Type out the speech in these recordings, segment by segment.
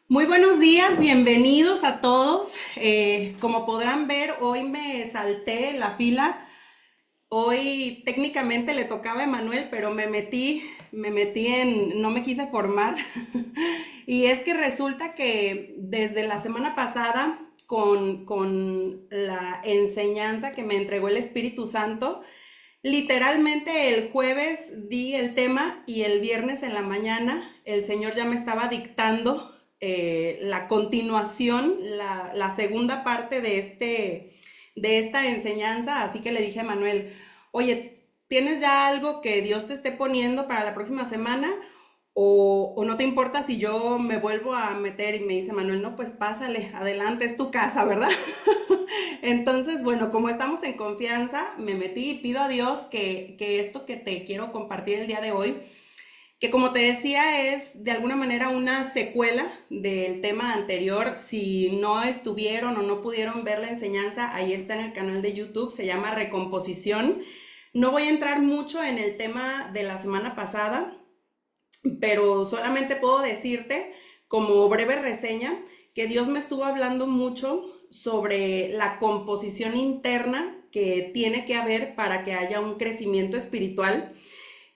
Muy buenos días, bienvenidos a todos. Como podrán ver, hoy me salté la fila. Hoy técnicamente le tocaba a Emanuel, pero no me quise formar. Y es que resulta que desde la semana pasada, con la enseñanza que me entregó el Espíritu Santo, literalmente el jueves di el tema y el viernes en la mañana el Señor ya me estaba dictando la continuación, la segunda parte de esta enseñanza. Así que le dije a Manuel, oye, ¿tienes ya algo que Dios te esté poniendo para la próxima semana? O no te importa si yo me vuelvo a meter. Y me dice Manuel, no, pues pásale, adelante, es tu casa, ¿verdad? Entonces, bueno, como estamos en confianza, me metí y pido a Dios que esto que te quiero compartir el día de hoy, que como te decía es de alguna manera una secuela del tema anterior. Si no estuvieron o no pudieron ver la enseñanza, ahí está en el canal de YouTube, se llama Recomposición. No voy a entrar mucho en el tema de la semana pasada, pero solamente puedo decirte como breve reseña que Dios me estuvo hablando mucho sobre la composición interna que tiene que haber para que haya un crecimiento espiritual.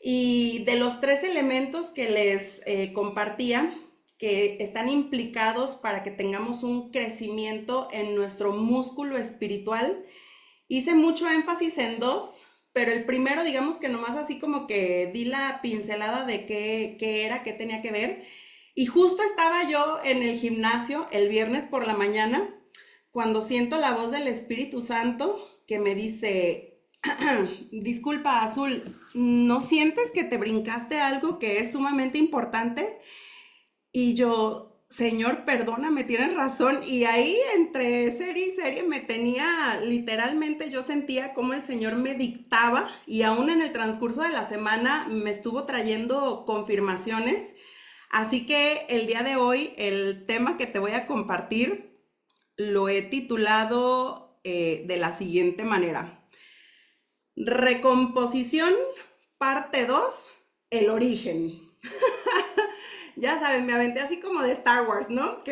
Y de los tres elementos que les compartía, que están implicados para que tengamos un crecimiento en nuestro músculo espiritual, hice mucho énfasis en dos, pero el primero, digamos que nomás así como que di la pincelada de qué era, qué tenía que ver. Y justo estaba yo en el gimnasio el viernes por la mañana cuando siento la voz del Espíritu Santo que me dice, disculpa, Azul, ¿no sientes que te brincaste algo que es sumamente importante? Y yo, Señor, perdóname, tienes razón. Y ahí entre serie y serie me tenía, literalmente yo sentía como el Señor me dictaba, y aún en el transcurso de la semana me estuvo trayendo confirmaciones. Así que el día de hoy el tema que te voy a compartir lo he titulado de la siguiente manera. Recomposición, parte 2, el origen. Ya sabes, me aventé así como de Star Wars, ¿no?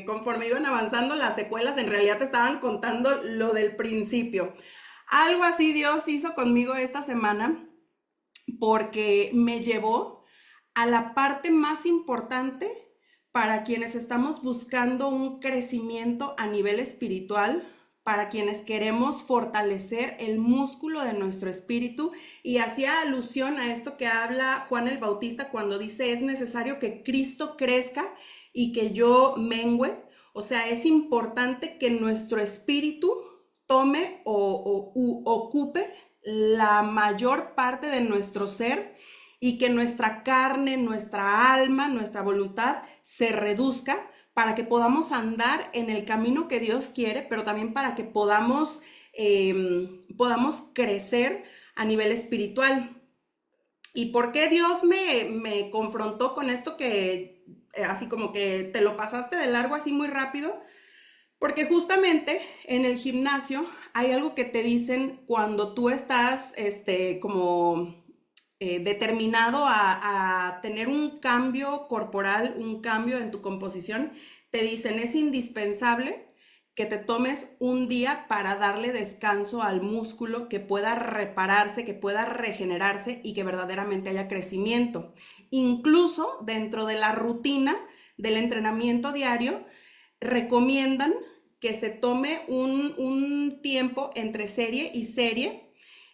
Conforme iban avanzando las secuelas, en realidad te estaban contando lo del principio. Algo así Dios hizo conmigo esta semana porque me llevó a la parte más importante para quienes estamos buscando un crecimiento a nivel espiritual, para quienes queremos fortalecer el músculo de nuestro espíritu. Y hacía alusión a esto que habla Juan el Bautista cuando dice es necesario que Cristo crezca y que yo mengüe. O sea, es importante que nuestro espíritu tome o ocupe la mayor parte de nuestro ser y que nuestra carne, nuestra alma, nuestra voluntad se reduzca para que podamos andar en el camino que Dios quiere, pero también para que podamos crecer a nivel espiritual. ¿Y por qué Dios me confrontó con esto que así como que te lo pasaste de largo así muy rápido? Porque justamente en el gimnasio hay algo que te dicen cuando tú estás como determinado a tener un cambio corporal, un cambio en tu composición. Te dicen es indispensable que te tomes un día para darle descanso al músculo, que pueda repararse, que pueda regenerarse y que verdaderamente haya crecimiento. Incluso dentro de la rutina del entrenamiento diario, recomiendan que se tome un tiempo entre serie y serie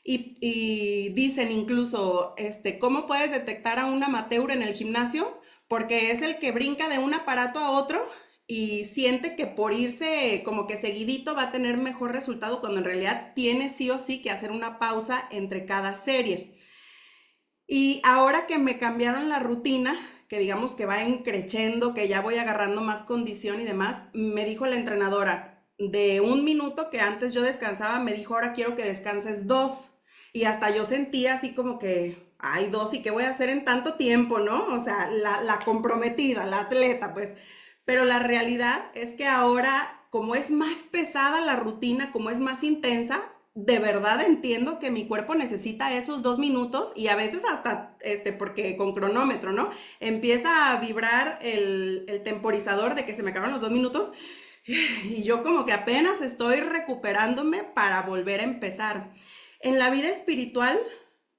y dicen incluso, ¿cómo puedes detectar a un amateur en el gimnasio? Porque es el que brinca de un aparato a otro y siente que por irse como que seguidito va a tener mejor resultado cuando en realidad tiene sí o sí que hacer una pausa entre cada serie. Y ahora que me cambiaron la rutina, que digamos que va creciendo, que ya voy agarrando más condición y demás, me dijo la entrenadora, de un minuto que antes yo descansaba, me dijo, ahora quiero que descanses dos. Y hasta yo sentía así como que, ay, dos, ¿y qué voy a hacer en tanto tiempo, no? O sea, la comprometida, la atleta, pues. Pero la realidad es que ahora, como es más pesada la rutina, como es más intensa, de verdad entiendo que mi cuerpo necesita esos 2 minutos y a veces hasta, porque con cronómetro, ¿no? Empieza a vibrar el temporizador de que se me acaban los 2 minutos y yo como que apenas estoy recuperándome para volver a empezar. En la vida espiritual,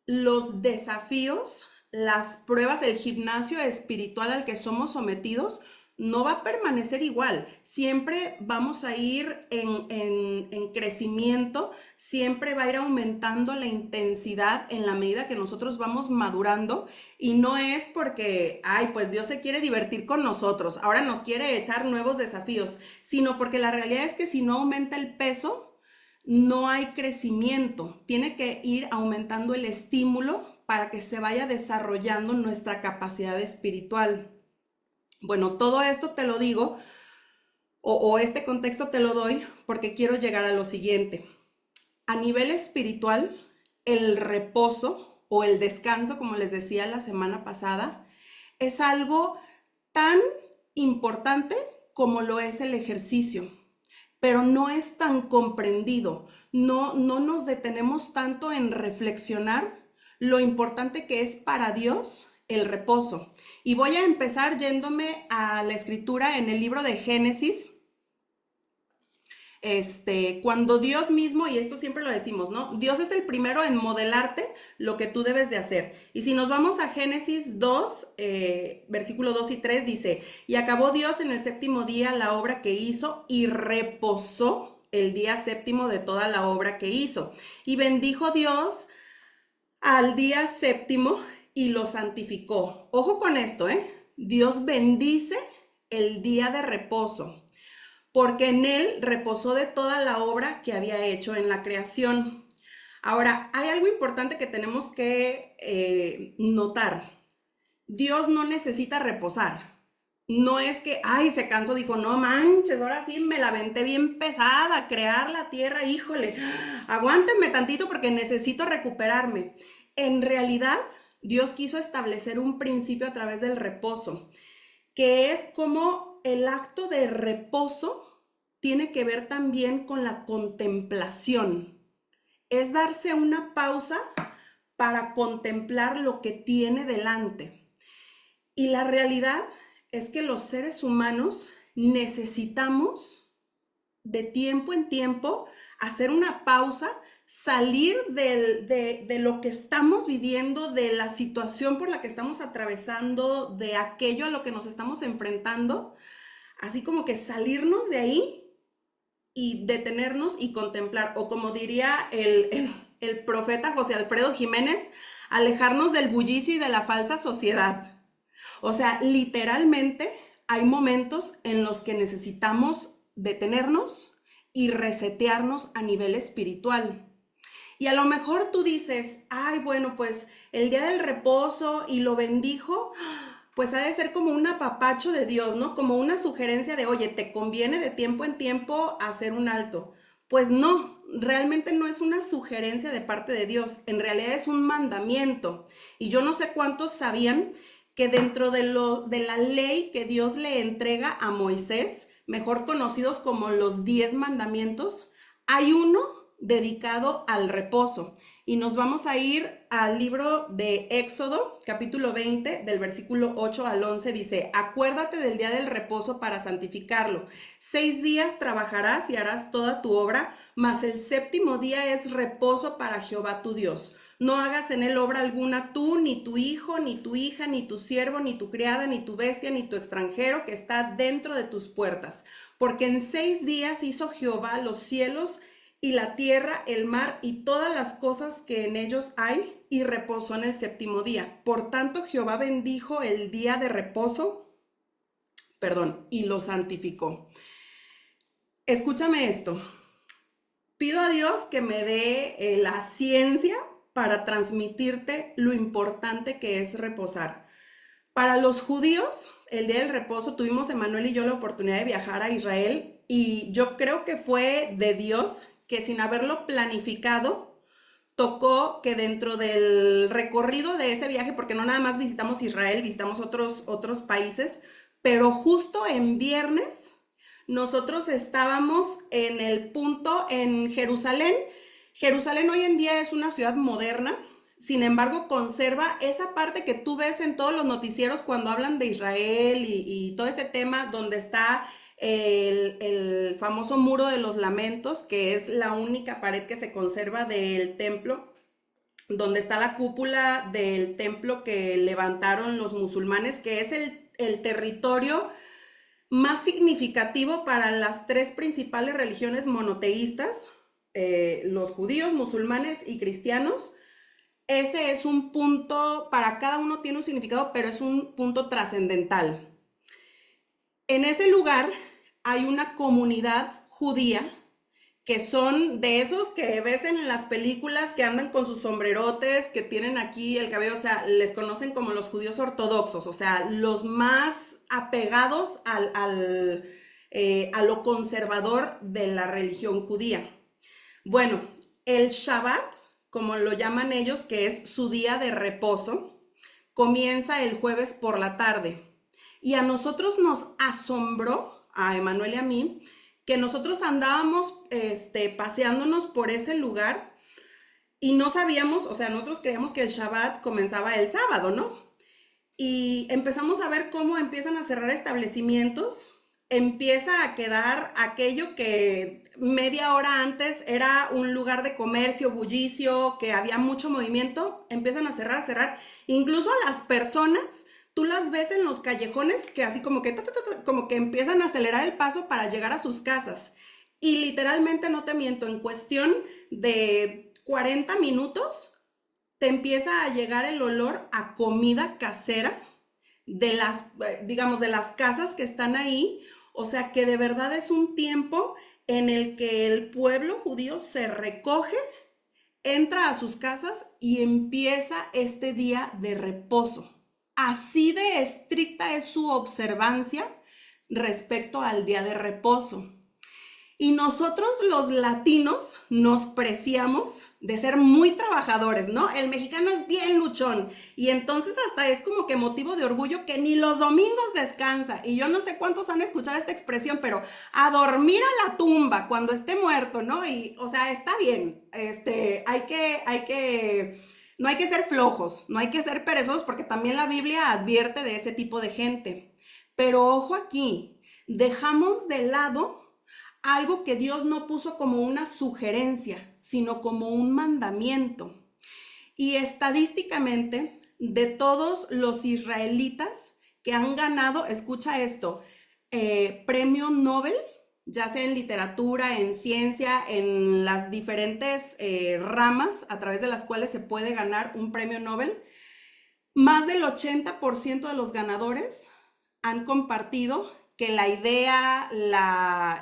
los desafíos, las pruebas, el gimnasio espiritual al que somos sometidos no va a permanecer igual. Siempre vamos a ir en crecimiento, siempre va a ir aumentando la intensidad en la medida que nosotros vamos madurando y no es porque, ay, pues Dios se quiere divertir con nosotros, ahora nos quiere echar nuevos desafíos, sino porque la realidad es que si no aumenta el peso, no hay crecimiento. Tiene que ir aumentando el estímulo para que se vaya desarrollando nuestra capacidad espiritual. Bueno, todo esto te lo digo o este contexto te lo doy porque quiero llegar a lo siguiente. A nivel espiritual, el reposo o el descanso, como les decía la semana pasada, es algo tan importante como lo es el ejercicio, pero no es tan comprendido. No nos detenemos tanto en reflexionar lo importante que es para Dios el reposo. Y voy a empezar yéndome a la escritura en el libro de Génesis, cuando Dios mismo, y esto siempre lo decimos, ¿no? Dios es el primero en modelarte lo que tú debes de hacer. Y si nos vamos a Génesis 2, versículo 2 y 3, dice, y acabó Dios en el séptimo día la obra que hizo y reposó el día séptimo de toda la obra que hizo. Y bendijo Dios al día séptimo y lo santificó. Ojo con esto, ¿eh? Dios bendice el día de reposo, porque en él reposó de toda la obra que había hecho en la creación. Ahora, hay algo importante que tenemos que notar. Dios no necesita reposar. No es que, ay, se cansó, dijo, no manches, ahora sí me la aventé bien pesada, crear la tierra, híjole, aguántenme tantito porque necesito recuperarme. En realidad, Dios quiso establecer un principio a través del reposo, que es como el acto de reposo tiene que ver también con la contemplación. Es darse una pausa para contemplar lo que tiene delante. Y la realidad es que los seres humanos necesitamos de tiempo en tiempo hacer una pausa, salir de lo que estamos viviendo, de la situación por la que estamos atravesando, de aquello a lo que nos estamos enfrentando, así como que salirnos de ahí y detenernos y contemplar, o como diría el profeta José Alfredo Jiménez, alejarnos del bullicio y de la falsa sociedad. O sea, literalmente hay momentos en los que necesitamos detenernos y resetearnos a nivel espiritual. Y a lo mejor tú dices, ay, bueno, pues el día del reposo y lo bendijo, pues ha de ser como un apapacho de Dios, ¿no? Como una sugerencia de, oye, te conviene de tiempo en tiempo hacer un alto. Pues no, realmente no es una sugerencia de parte de Dios, en realidad es un mandamiento. Y yo no sé cuántos sabían que dentro de la ley que Dios le entrega a Moisés, mejor conocidos como los 10 mandamientos, hay uno dedicado al reposo. Y nos vamos a ir al libro de Éxodo, capítulo 20, del versículo 8 al 11, dice, acuérdate del día del reposo para santificarlo. 6 días trabajarás y harás toda tu obra, mas el séptimo día es reposo para Jehová tu Dios. No hagas en él obra alguna tú, ni tu hijo, ni tu hija, ni tu siervo, ni tu criada, ni tu bestia, ni tu extranjero que está dentro de tus puertas. Porque en 6 días hizo Jehová los cielos y la tierra, el mar y todas las cosas que en ellos hay, y reposó en el séptimo día. Por tanto, Jehová bendijo el día de reposo, y lo santificó. Escúchame esto. Pido a Dios que me dé la ciencia para transmitirte lo importante que es reposar. Para los judíos, el día del reposo, tuvimos Emanuel y yo la oportunidad de viajar a Israel y yo creo que fue de Dios que sin haberlo planificado, tocó que dentro del recorrido de ese viaje, porque no nada más visitamos Israel, visitamos otros países, pero justo en viernes nosotros estábamos en el punto en Jerusalén Jerusalén hoy en día es una ciudad moderna, sin embargo conserva esa parte que tú ves en todos los noticieros cuando hablan de Israel y todo ese tema donde está el famoso muro de los lamentos, que es la única pared que se conserva del templo, donde está la cúpula del templo que levantaron los musulmanes, que es el territorio más significativo para las tres principales religiones monoteístas, los judíos, musulmanes y cristianos. Ese es un punto, para cada uno tiene un significado, pero es un punto trascendental. En ese lugar hay una comunidad judía que son de esos que ves en las películas que andan con sus sombrerotes, que tienen aquí el cabello, o sea, les conocen como los judíos ortodoxos, o sea, los más apegados a lo conservador de la religión judía. Bueno, el Shabbat, como lo llaman ellos, que es su día de reposo, comienza el jueves por la tarde. Y a nosotros nos asombró, a Emanuel y a mí, que nosotros andábamos paseándonos por ese lugar y no sabíamos, o sea, nosotros creíamos que el Shabbat comenzaba el sábado, ¿no? Y empezamos a ver cómo empiezan a cerrar establecimientos, empieza a quedar aquello que media hora antes era un lugar de comercio, bullicio, que había mucho movimiento, empiezan a cerrar, incluso a las personas, tú las ves en los callejones que así como que, como que empiezan a acelerar el paso para llegar a sus casas. Y literalmente, no te miento, en cuestión de 40 minutos te empieza a llegar el olor a comida casera de las, digamos, de las casas que están ahí. O sea que de verdad es un tiempo en el que el pueblo judío se recoge, entra a sus casas y empieza este día de reposo. Así de estricta es su observancia respecto al día de reposo. Y nosotros los latinos nos preciamos de ser muy trabajadores, ¿no? El mexicano es bien luchón y entonces hasta es como que motivo de orgullo que ni los domingos descansa. Y yo no sé cuántos han escuchado esta expresión, pero a dormir a la tumba cuando esté muerto, ¿no? Y, o sea, está bien, no hay que ser flojos, no hay que ser perezosos porque también la Biblia advierte de ese tipo de gente. Pero ojo aquí, dejamos de lado algo que Dios no puso como una sugerencia, sino como un mandamiento. Y estadísticamente, de todos los israelitas que han ganado, escucha esto, premio Nobel, ya sea en literatura, en ciencia, en las diferentes ramas a través de las cuales se puede ganar un premio Nobel, más del 80% de los ganadores han compartido que la idea, la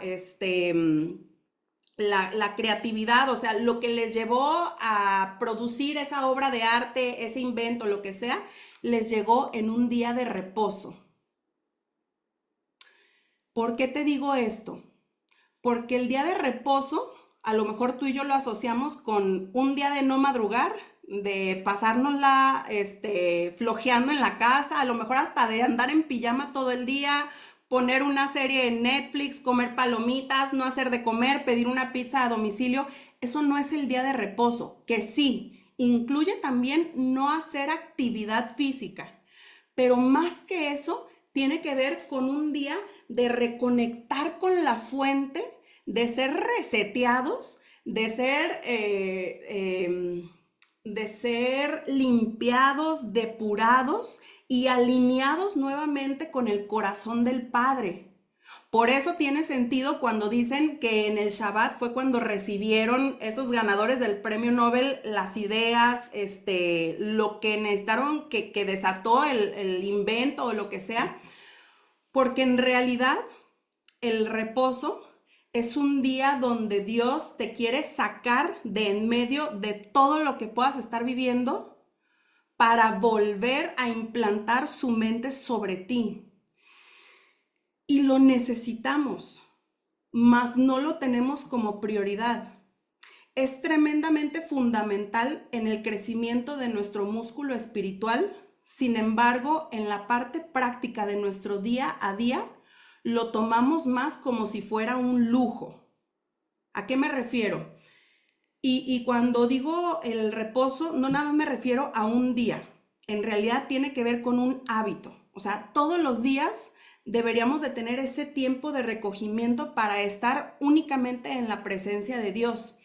creatividad, o sea, lo que les llevó a producir esa obra de arte, ese invento, lo que sea, les llegó en un día de reposo. ¿Por qué te digo esto? Porque el día de reposo, a lo mejor tú y yo lo asociamos con un día de no madrugar, de pasárnosla flojeando en la casa, a lo mejor hasta de andar en pijama todo el día, poner una serie en Netflix, comer palomitas, no hacer de comer, pedir una pizza a domicilio. Eso no es el día de reposo, que sí, incluye también no hacer actividad física. Pero más que eso, tiene que ver con un día de reconectar con la fuente, de ser reseteados, de ser limpiados, depurados y alineados nuevamente con el corazón del Padre. Por eso tiene sentido cuando dicen que en el Shabbat fue cuando recibieron esos ganadores del premio Nobel las ideas, lo que necesitaron que desató el invento o lo que sea, porque en realidad el reposo es un día donde Dios te quiere sacar de en medio de todo lo que puedas estar viviendo para volver a implantar su mente sobre ti. Y lo necesitamos, mas no lo tenemos como prioridad. Es tremendamente fundamental en el crecimiento de nuestro músculo espiritual. Sin embargo, en la parte práctica de nuestro día a día, lo tomamos más como si fuera un lujo. ¿A qué me refiero? Y cuando digo el reposo, no nada más me refiero a un día. En realidad tiene que ver con un hábito. O sea, todos los días deberíamos de tener ese tiempo de recogimiento para estar únicamente en la presencia de Dios.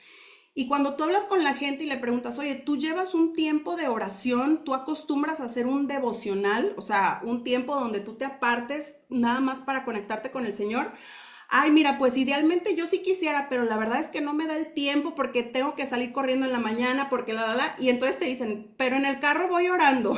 Y cuando tú hablas con la gente y le preguntas, oye, ¿tú llevas un tiempo de oración? ¿Tú acostumbras a hacer un devocional? O sea, un tiempo donde tú te apartes nada más para conectarte con el Señor. Ay, mira, pues idealmente yo sí quisiera, pero la verdad es que no me da el tiempo porque tengo que salir corriendo en la mañana, porque y entonces te dicen, pero en el carro voy orando,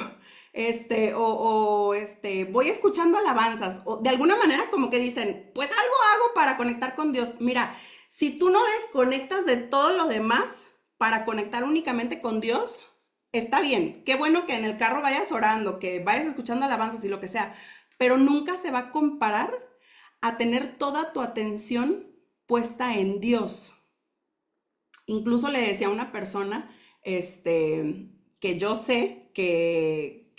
voy escuchando alabanzas, o de alguna manera como que dicen, pues algo hago para conectar con Dios. Mira, si tú no desconectas de todo lo demás para conectar únicamente con Dios, está bien. Qué bueno que en el carro vayas orando, que vayas escuchando alabanzas y lo que sea, pero nunca se va a comparar a tener toda tu atención puesta en Dios. Incluso le decía a una persona, que yo sé que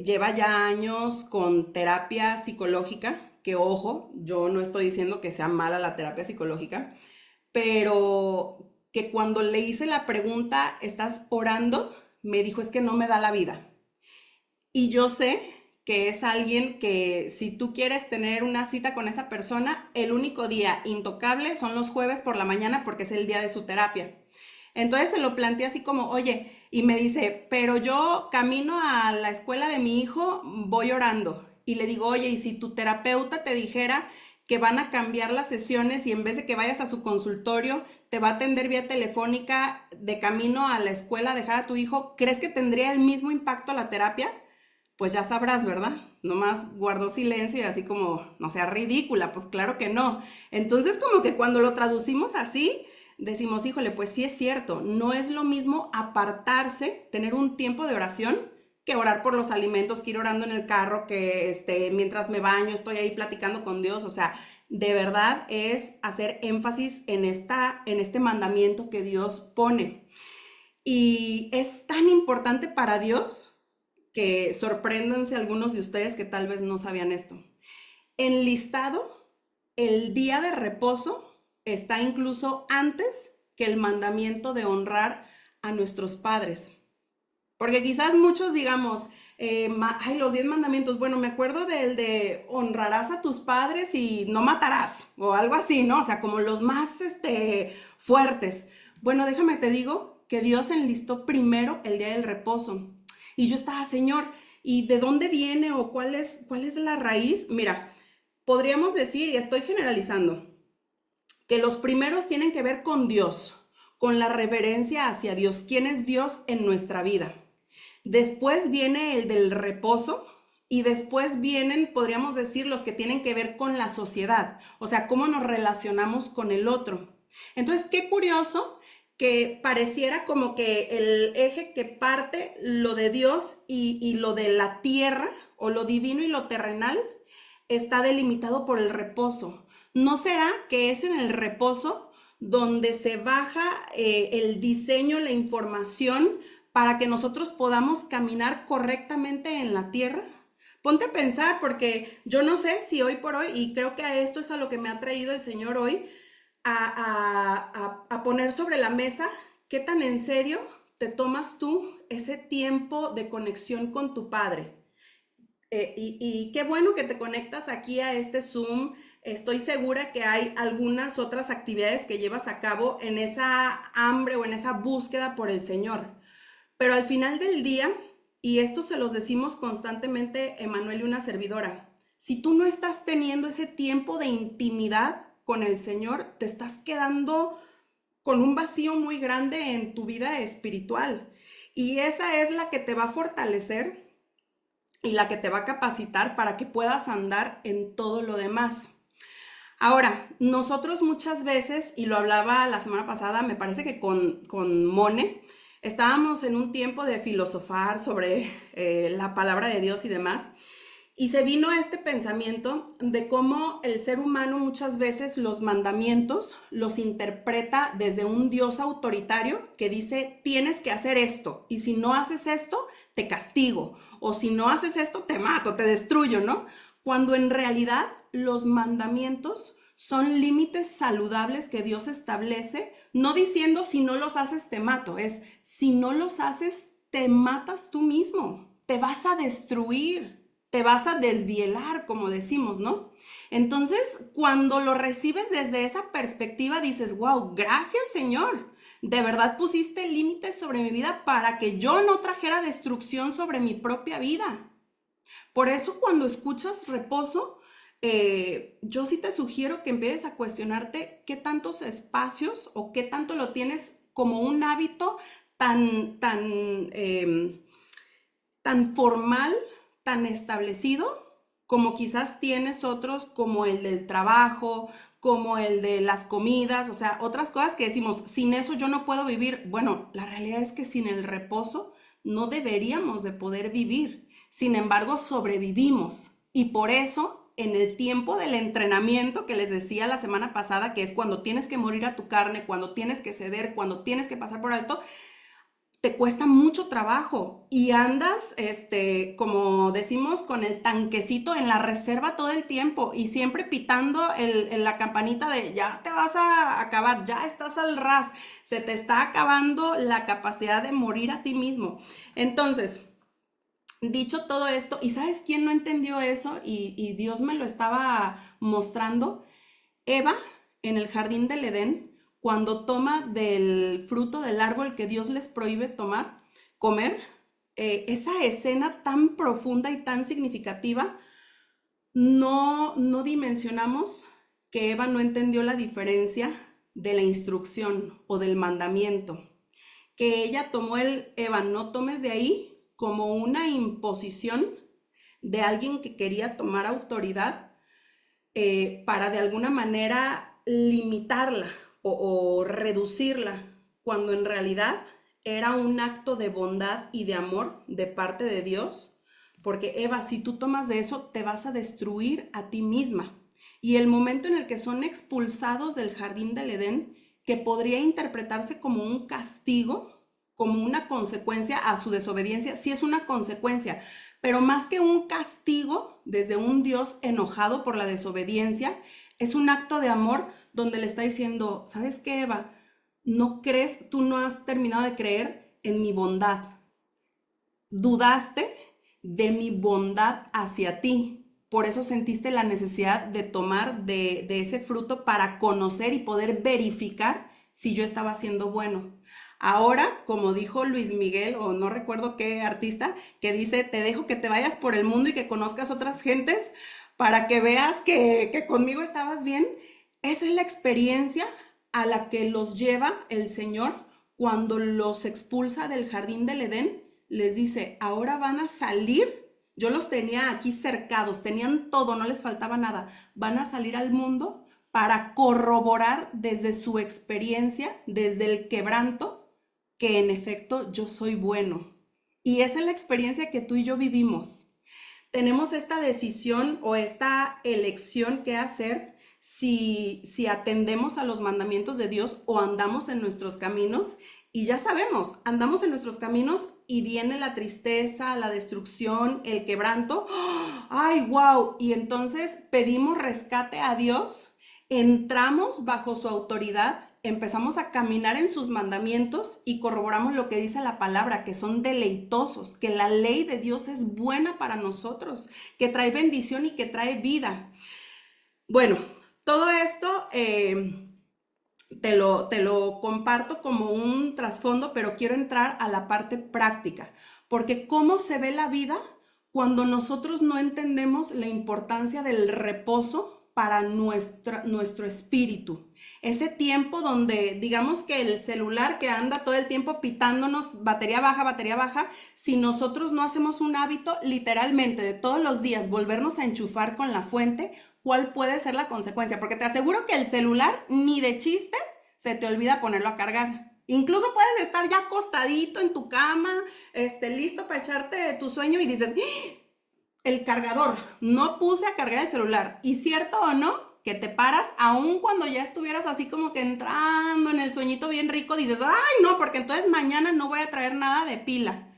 lleva ya años con terapia psicológica, que ojo, yo no estoy diciendo que sea mala la terapia psicológica, pero que cuando le hice la pregunta, ¿estás orando? Me dijo, es que no me da la vida. Y yo sé que es alguien que si tú quieres tener una cita con esa persona, el único día intocable son los jueves por la mañana porque es el día de su terapia. Entonces se lo planteé así como, oye, y me dice, pero yo camino a la escuela de mi hijo, voy orando. Y le digo, oye, y si tu terapeuta te dijera que van a cambiar las sesiones y en vez de que vayas a su consultorio, te va a atender vía telefónica de camino a la escuela a dejar a tu hijo, ¿crees que tendría el mismo impacto la terapia? Pues ya sabrás, ¿verdad? Nomás guardó silencio y así como, no sea ridícula, pues claro que no. Entonces como que cuando lo traducimos así, decimos, híjole, pues sí es cierto, no es lo mismo apartarse, tener un tiempo de oración, que orar por los alimentos, que ir orando en el carro, que mientras me baño estoy ahí platicando con Dios, o sea, de verdad es hacer énfasis en este mandamiento que Dios pone. Y es tan importante para Dios que sorpréndanse algunos de ustedes que tal vez no sabían esto. Enlistado, el día de reposo está incluso antes que el mandamiento de honrar a nuestros padres. Porque quizás muchos digamos, ay, los 10 mandamientos, bueno, me acuerdo del de honrarás a tus padres y no matarás, o algo así, ¿no? O sea, como los más fuertes. Bueno, déjame te digo que Dios enlistó primero el día del reposo. Y yo estaba, Señor, ¿y de dónde viene o cuál es la raíz? Mira, podríamos decir, y estoy generalizando, que los primeros tienen que ver con Dios, con la reverencia hacia Dios, quién es Dios en nuestra vida. Después viene el del reposo y después vienen, podríamos decir, los que tienen que ver con la sociedad, o sea, cómo nos relacionamos con el otro. Entonces, qué curioso que pareciera como que el eje que parte lo de Dios y lo de la tierra, o lo divino y lo terrenal, está delimitado por el reposo. ¿No será que es en el reposo donde se baja el diseño, la información para que nosotros podamos caminar correctamente en la tierra? Ponte a pensar, porque yo no sé si hoy por hoy, y creo que a esto es a lo que me ha traído el Señor hoy, a poner sobre la mesa qué tan en serio te tomas tú ese tiempo de conexión con tu Padre. Y qué bueno que te conectas aquí a este Zoom. Estoy segura que hay algunas otras actividades que llevas a cabo en esa hambre o en esa búsqueda por el Señor. Pero al final del día, y esto se los decimos constantemente, Emanuel y una servidora, si tú no estás teniendo ese tiempo de intimidad con el Señor, te estás quedando con un vacío muy grande en tu vida espiritual. Y esa es la que te va a fortalecer y la que te va a capacitar para que puedas andar en todo lo demás. Ahora, nosotros muchas veces, y lo hablaba la semana pasada, me parece que con Mone, estábamos en un tiempo de filosofar sobre la palabra de Dios y demás, y se vino este pensamiento de cómo el ser humano muchas veces los mandamientos los interpreta desde un Dios autoritario que dice, tienes que hacer esto, y si no haces esto, te castigo, o si no haces esto, te mato, te destruyo, ¿no? Cuando en realidad los mandamientos son límites saludables que Dios establece, no diciendo si no los haces te mato, es si no los haces te matas tú mismo, te vas a destruir, te vas a desvielar, como decimos, ¿no? Entonces, cuando lo recibes desde esa perspectiva, dices, wow, gracias Señor, de verdad pusiste límites sobre mi vida para que yo no trajera destrucción sobre mi propia vida. Por eso cuando escuchas reposo, yo sí te sugiero que empieces a cuestionarte qué tantos espacios o qué tanto lo tienes como un hábito tan, tan, tan formal, tan establecido, como quizás tienes otros, como el del trabajo, como el de las comidas, o sea, otras cosas que decimos, sin eso yo no puedo vivir. Bueno, la realidad es que sin el reposo no deberíamos de poder vivir. Sin embargo, sobrevivimos. Y por eso, en el tiempo del entrenamiento que les decía la semana pasada, que es cuando tienes que morir a tu carne, cuando tienes que ceder, cuando tienes que pasar por alto, te cuesta mucho trabajo y andas, como decimos, con el tanquecito en la reserva todo el tiempo y siempre pitando la campanita de ya te vas a acabar, ya estás al ras, se te está acabando la capacidad de morir a ti mismo. Entonces, dicho todo esto, ¿y sabes quién no entendió eso? Y Dios me lo estaba mostrando. Eva, en el jardín del Edén, cuando toma del fruto del árbol que Dios les prohíbe comer, esa escena tan profunda y tan significativa, no dimensionamos que Eva no entendió la diferencia de la instrucción o del mandamiento, que ella tomó Eva, no tomes de ahí, como una imposición de alguien que quería tomar autoridad, para de alguna manera limitarla o reducirla, cuando en realidad era un acto de bondad y de amor de parte de Dios, porque Eva, si tú tomas de eso, te vas a destruir a ti misma. Y el momento en el que son expulsados del jardín del Edén, que podría interpretarse como un castigo, como una consecuencia a su desobediencia, sí es una consecuencia, pero más que un castigo desde un Dios enojado por la desobediencia, es un acto de amor donde le está diciendo, ¿sabes qué, Eva? No crees, tú no has terminado de creer en mi bondad. Dudaste de mi bondad hacia ti. Por eso sentiste la necesidad de tomar de ese fruto para conocer y poder verificar si yo estaba haciendo bueno. Ahora, como dijo Luis Miguel, o no recuerdo qué artista, que dice, te dejo que te vayas por el mundo y que conozcas otras gentes para que veas que conmigo estabas bien. Esa es la experiencia a la que los lleva el Señor cuando los expulsa del jardín del Edén. Les dice, ahora van a salir. Yo los tenía aquí cercados, tenían todo, no les faltaba nada. Van a salir al mundo para corroborar desde su experiencia, desde el quebranto, que en efecto yo soy bueno. Y esa es la experiencia que tú y yo vivimos. Tenemos esta decisión o esta elección que hacer si atendemos a los mandamientos de Dios o andamos en nuestros caminos. Y ya sabemos, andamos en nuestros caminos y viene la tristeza, la destrucción, el quebranto. ¡Ay, wow! Y entonces pedimos rescate a Dios, entramos bajo su autoridad, empezamos a caminar en sus mandamientos y corroboramos lo que dice la palabra, que son deleitosos, que la ley de Dios es buena para nosotros, que trae bendición y que trae vida. Bueno, todo esto te lo comparto como un trasfondo, pero quiero entrar a la parte práctica, porque ¿cómo se ve la vida cuando nosotros no entendemos la importancia del reposo para nuestro espíritu? Ese tiempo donde digamos que el celular que anda todo el tiempo pitándonos batería baja, si nosotros no hacemos un hábito literalmente de todos los días volvernos a enchufar con la fuente, ¿cuál puede ser la consecuencia? Porque te aseguro que el celular ni de chiste se te olvida ponerlo a cargar. Incluso puedes estar ya acostadito en tu cama, listo para echarte tu sueño y dices, ¡ah! El cargador, no puse a cargar el celular. ¿Y cierto o no? Que te paras, aun cuando ya estuvieras así como que entrando en el sueñito bien rico, dices, ay no, porque entonces mañana no voy a traer nada de pila.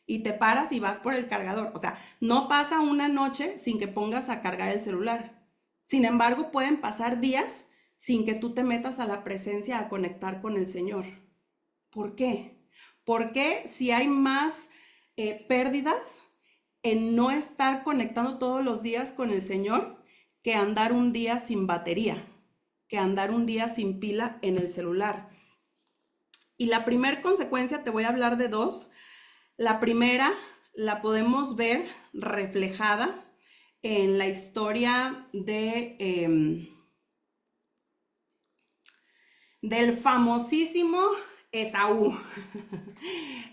Y te paras y vas por el cargador. O sea, no pasa una noche sin que pongas a cargar el celular. Sin embargo, pueden pasar días sin que tú te metas a la presencia a conectar con el Señor. ¿Por qué? Porque si hay más pérdidas en no estar conectando todos los días con el Señor que andar un día sin batería, que andar un día sin pila en el celular. Y la primera consecuencia, te voy a hablar de dos. La primera la podemos ver reflejada en la historia del famosísimo Esaú,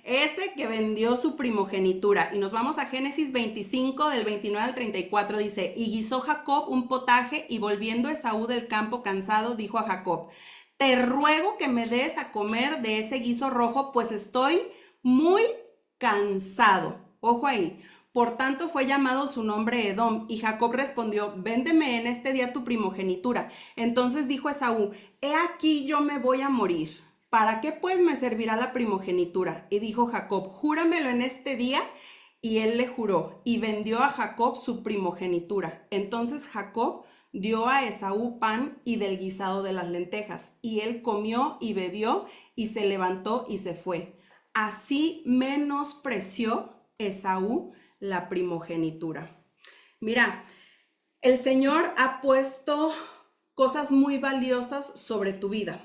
ese que vendió su primogenitura. Y nos vamos a Génesis 25, del 29 al 34, dice, y guisó Jacob un potaje, y volviendo Esaú del campo cansado, dijo a Jacob, te ruego que me des a comer de ese guiso rojo, pues estoy muy cansado. Ojo ahí. Por tanto fue llamado su nombre Edom, y Jacob respondió, véndeme en este día tu primogenitura. Entonces dijo Esaú, he aquí yo me voy a morir. ¿Para qué pues me servirá la primogenitura? Y dijo Jacob, júramelo en este día. Y él le juró, y vendió a Jacob su primogenitura. Entonces Jacob dio a Esaú pan y del guisado de las lentejas, y él comió y bebió, y se levantó y se fue. Así menospreció Esaú la primogenitura. Mira, el Señor ha puesto cosas muy valiosas sobre tu vida,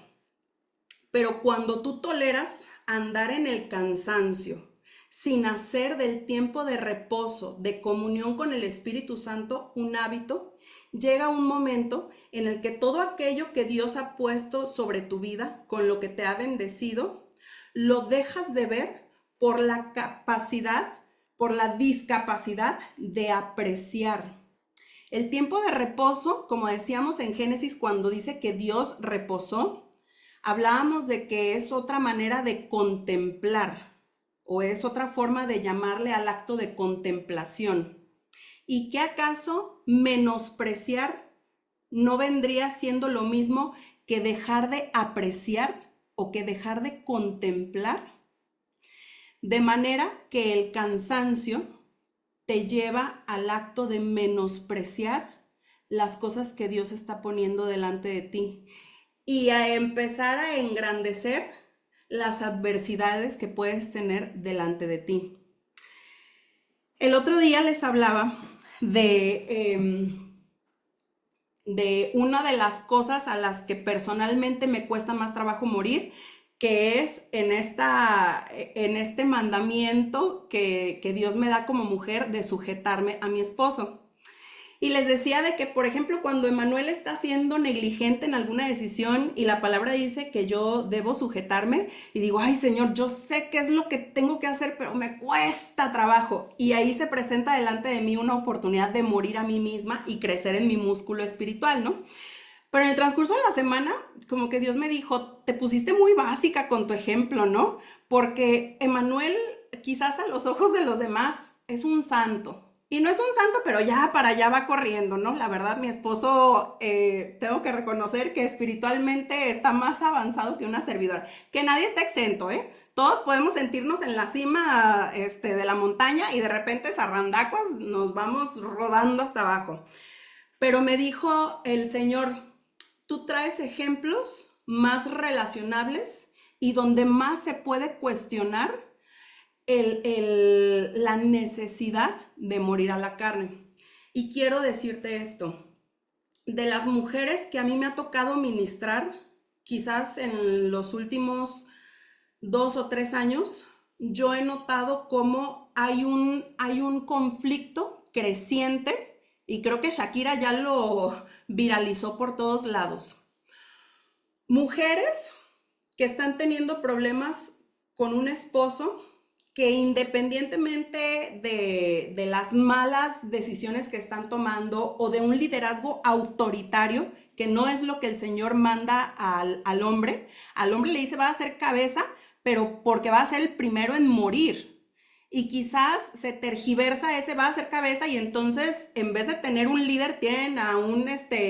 pero cuando tú toleras andar en el cansancio, sin hacer del tiempo de reposo, de comunión con el Espíritu Santo, un hábito, llega un momento en el que todo aquello que Dios ha puesto sobre tu vida, con lo que te ha bendecido, lo dejas de ver por la capacidad, por la discapacidad de apreciar. El tiempo de reposo, como decíamos en Génesis, cuando dice que Dios reposó, hablábamos de que es otra manera de contemplar, o es otra forma de llamarle al acto de contemplación. ¿Y qué acaso menospreciar no vendría siendo lo mismo que dejar de apreciar o que dejar de contemplar? De manera que el cansancio te lleva al acto de menospreciar las cosas que Dios está poniendo delante de ti y a empezar a engrandecer las adversidades que puedes tener delante de ti. El otro día les hablaba de una de las cosas a las que personalmente me cuesta más trabajo morir, que es en este mandamiento que Dios me da como mujer de sujetarme a mi esposo. Y les decía de que, por ejemplo, cuando Emanuel está siendo negligente en alguna decisión y la palabra dice que yo debo sujetarme, y digo, ay Señor, yo sé qué es lo que tengo que hacer, pero me cuesta trabajo. Y ahí se presenta delante de mí una oportunidad de morir a mí misma y crecer en mi músculo espiritual, ¿no? Pero en el transcurso de la semana, como que Dios me dijo, te pusiste muy básica con tu ejemplo, ¿no? Porque Emanuel, quizás a los ojos de los demás, es un santo. Y no es un santo, pero ya para allá va corriendo, ¿no? La verdad, mi esposo, tengo que reconocer que espiritualmente está más avanzado que una servidora. Que nadie está exento, ¿eh? Todos podemos sentirnos en la cima, de la montaña y de repente zarrandacuas nos vamos rodando hasta abajo. Pero me dijo el Señor, tú traes ejemplos más relacionables y donde más se puede cuestionar la necesidad de morir a la carne. Y quiero decirte esto, de las mujeres que a mí me ha tocado ministrar, quizás en los últimos 2 o 3 años, yo he notado cómo hay un conflicto creciente, y creo que Shakira ya lo viralizó por todos lados. Mujeres que están teniendo problemas con un esposo que independientemente de las malas decisiones que están tomando o de un liderazgo autoritario, que no es lo que el Señor manda al hombre le dice va a ser cabeza, pero porque va a ser el primero en morir. Y quizás se tergiversa ese va a ser cabeza y entonces en vez de tener un líder tienen a un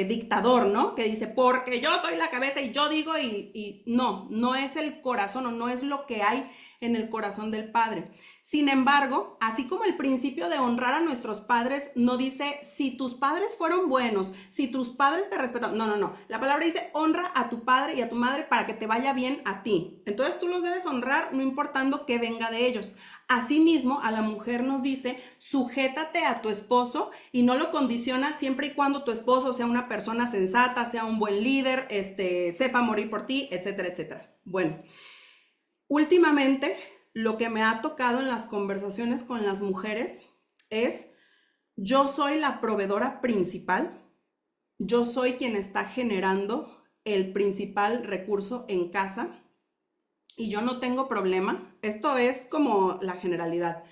dictador, ¿no? Que dice, porque yo soy la cabeza y yo digo y no es el corazón o no es lo que hay en el corazón del Padre. Sin embargo, así como el principio de honrar a nuestros padres no dice si tus padres fueron buenos, si tus padres te respetan, no. La palabra dice honra a tu padre y a tu madre para que te vaya bien a ti. Entonces tú los debes honrar no importando qué venga de ellos. Asimismo, a la mujer nos dice sujétate a tu esposo y no lo condiciona siempre y cuando tu esposo sea una persona sensata, sea un buen líder, sepa morir por ti, etcétera, etcétera. Bueno, últimamente, lo que me ha tocado en las conversaciones con las mujeres es, yo soy la proveedora principal, yo soy quien está generando el principal recurso en casa y yo no tengo problema, esto es como la generalidad,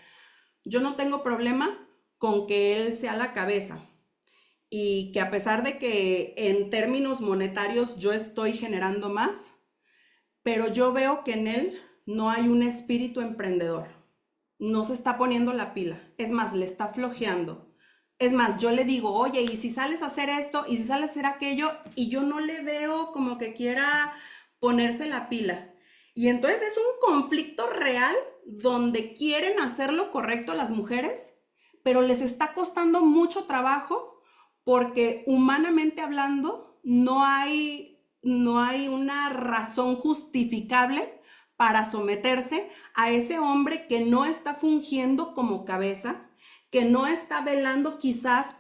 yo no tengo problema con que él sea la cabeza y que a pesar de que en términos monetarios yo estoy generando más, pero yo veo que en él no hay un espíritu emprendedor. No se está poniendo la pila. Es más, le está flojeando. Es más, yo le digo, oye, ¿y si sales a hacer esto? ¿Y si sales a hacer aquello? Y yo no le veo como que quiera ponerse la pila. Y entonces es un conflicto real donde quieren hacer lo correcto las mujeres, pero les está costando mucho trabajo porque humanamente hablando no hay una razón justificable para someterse a ese hombre que no está fungiendo como cabeza, que no está velando quizás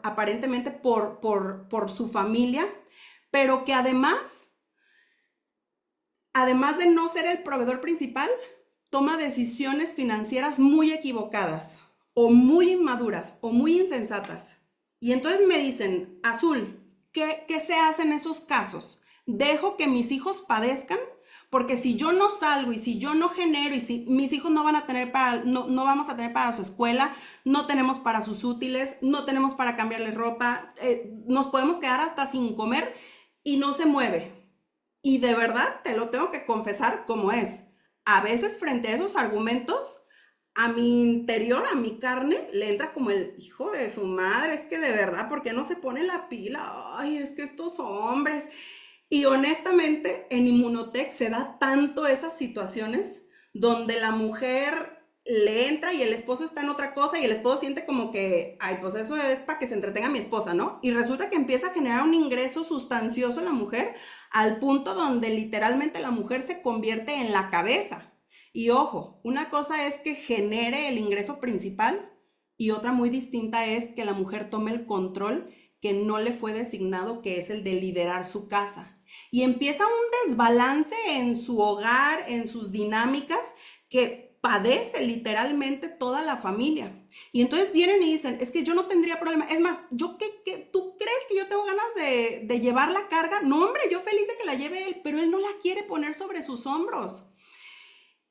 aparentemente por su familia, pero que además de no ser el proveedor principal, toma decisiones financieras muy equivocadas o muy inmaduras o muy insensatas. Y entonces me dicen, Azul, ¿qué se hace en esos casos? ¿Dejo que mis hijos padezcan? Porque si yo no salgo y si yo no genero y si mis hijos no no vamos a tener para su escuela, no tenemos para sus útiles, no tenemos para cambiarles ropa, nos podemos quedar hasta sin comer y no se mueve. Y de verdad te lo tengo que confesar como es. A veces frente a esos argumentos, a mi interior, a mi carne, le entra como el hijo de su madre, es que de verdad, ¿por qué no se pone la pila? Ay, es que estos hombres. Y honestamente, en Inmunotech se da tanto esas situaciones donde la mujer le entra y el esposo está en otra cosa y el esposo siente como que, ay, pues eso es para que se entretenga mi esposa, ¿no? Y resulta que empieza a generar un ingreso sustancioso en la mujer al punto donde literalmente la mujer se convierte en la cabeza. Y ojo, una cosa es que genere el ingreso principal y otra muy distinta es que la mujer tome el control que no le fue designado, que es el de liderar su casa. Y empieza un desbalance en su hogar, en sus dinámicas, que padece literalmente toda la familia. Y entonces vienen y dicen, es que yo no tendría problema. Es más, ¿tú crees que yo tengo ganas de llevar la carga? No, hombre, yo feliz de que la lleve él, pero él no la quiere poner sobre sus hombros.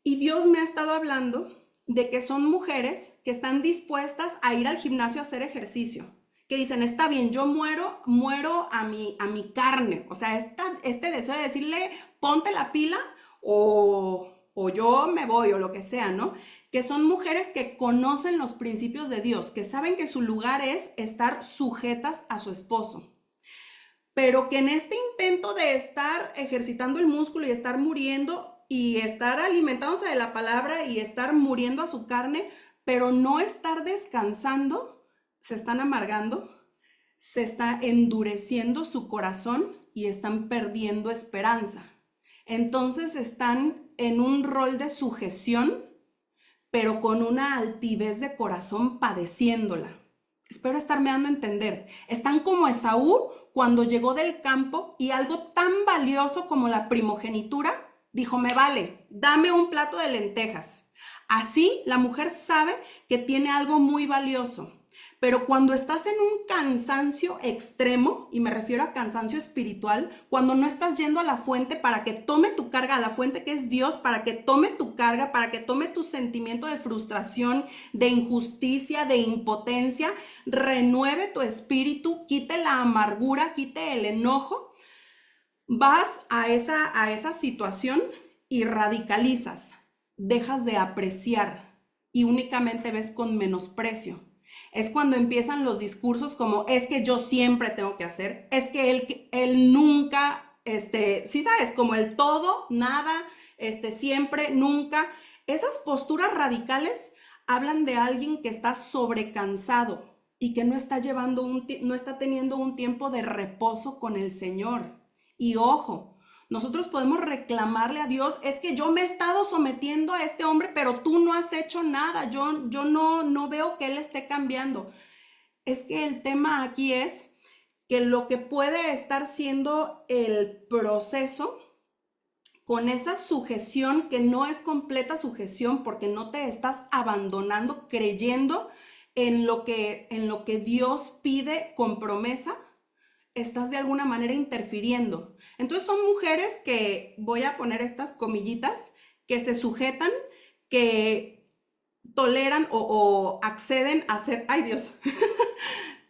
Y Dios me ha estado hablando de que son mujeres que están dispuestas a ir al gimnasio a hacer ejercicio, que dicen, está bien, yo muero a mi carne, o sea, este deseo de decirle, ponte la pila o yo me voy o lo que sea, ¿no? Que son mujeres que conocen los principios de Dios, que saben que su lugar es estar sujetas a su esposo, pero que en este intento de estar ejercitando el músculo y estar muriendo y estar alimentándose de la palabra y estar muriendo a su carne, pero no estar descansando, se están amargando, se está endureciendo su corazón y están perdiendo esperanza. Entonces están en un rol de sujeción, pero con una altivez de corazón padeciéndola. Espero estarme dando a entender. Están como Esaú cuando llegó del campo y algo tan valioso como la primogenitura dijo, me vale, dame un plato de lentejas. Así la mujer sabe que tiene algo muy valioso. Pero cuando estás en un cansancio extremo, y me refiero a cansancio espiritual, cuando no estás yendo a la fuente para que tome tu carga, a la fuente que es Dios, para que tome tu carga, para que tome tu sentimiento de frustración, de injusticia, de impotencia, renueve tu espíritu, quite la amargura, quite el enojo, vas a esa situación y radicalizas, dejas de apreciar y únicamente ves con menosprecio. Es cuando empiezan los discursos como, es que yo siempre tengo que hacer, es que él nunca, sí sabes, como el todo, nada, siempre, nunca, Esas posturas radicales hablan de alguien que está sobrecansado y que no está no está teniendo un tiempo de reposo con el Señor. Y ojo, nosotros podemos reclamarle a Dios, es que yo me he estado sometiendo a este hombre, pero tú no has hecho nada, yo no veo que él esté cambiando. Es que el tema aquí es que lo que puede estar siendo el proceso con esa sujeción que no es completa sujeción porque no te estás abandonando creyendo en lo que Dios pide con promesa, estás de alguna manera interfiriendo. Entonces son mujeres que, voy a poner estas comillitas, que se sujetan, que toleran o acceden a ser, ay Dios,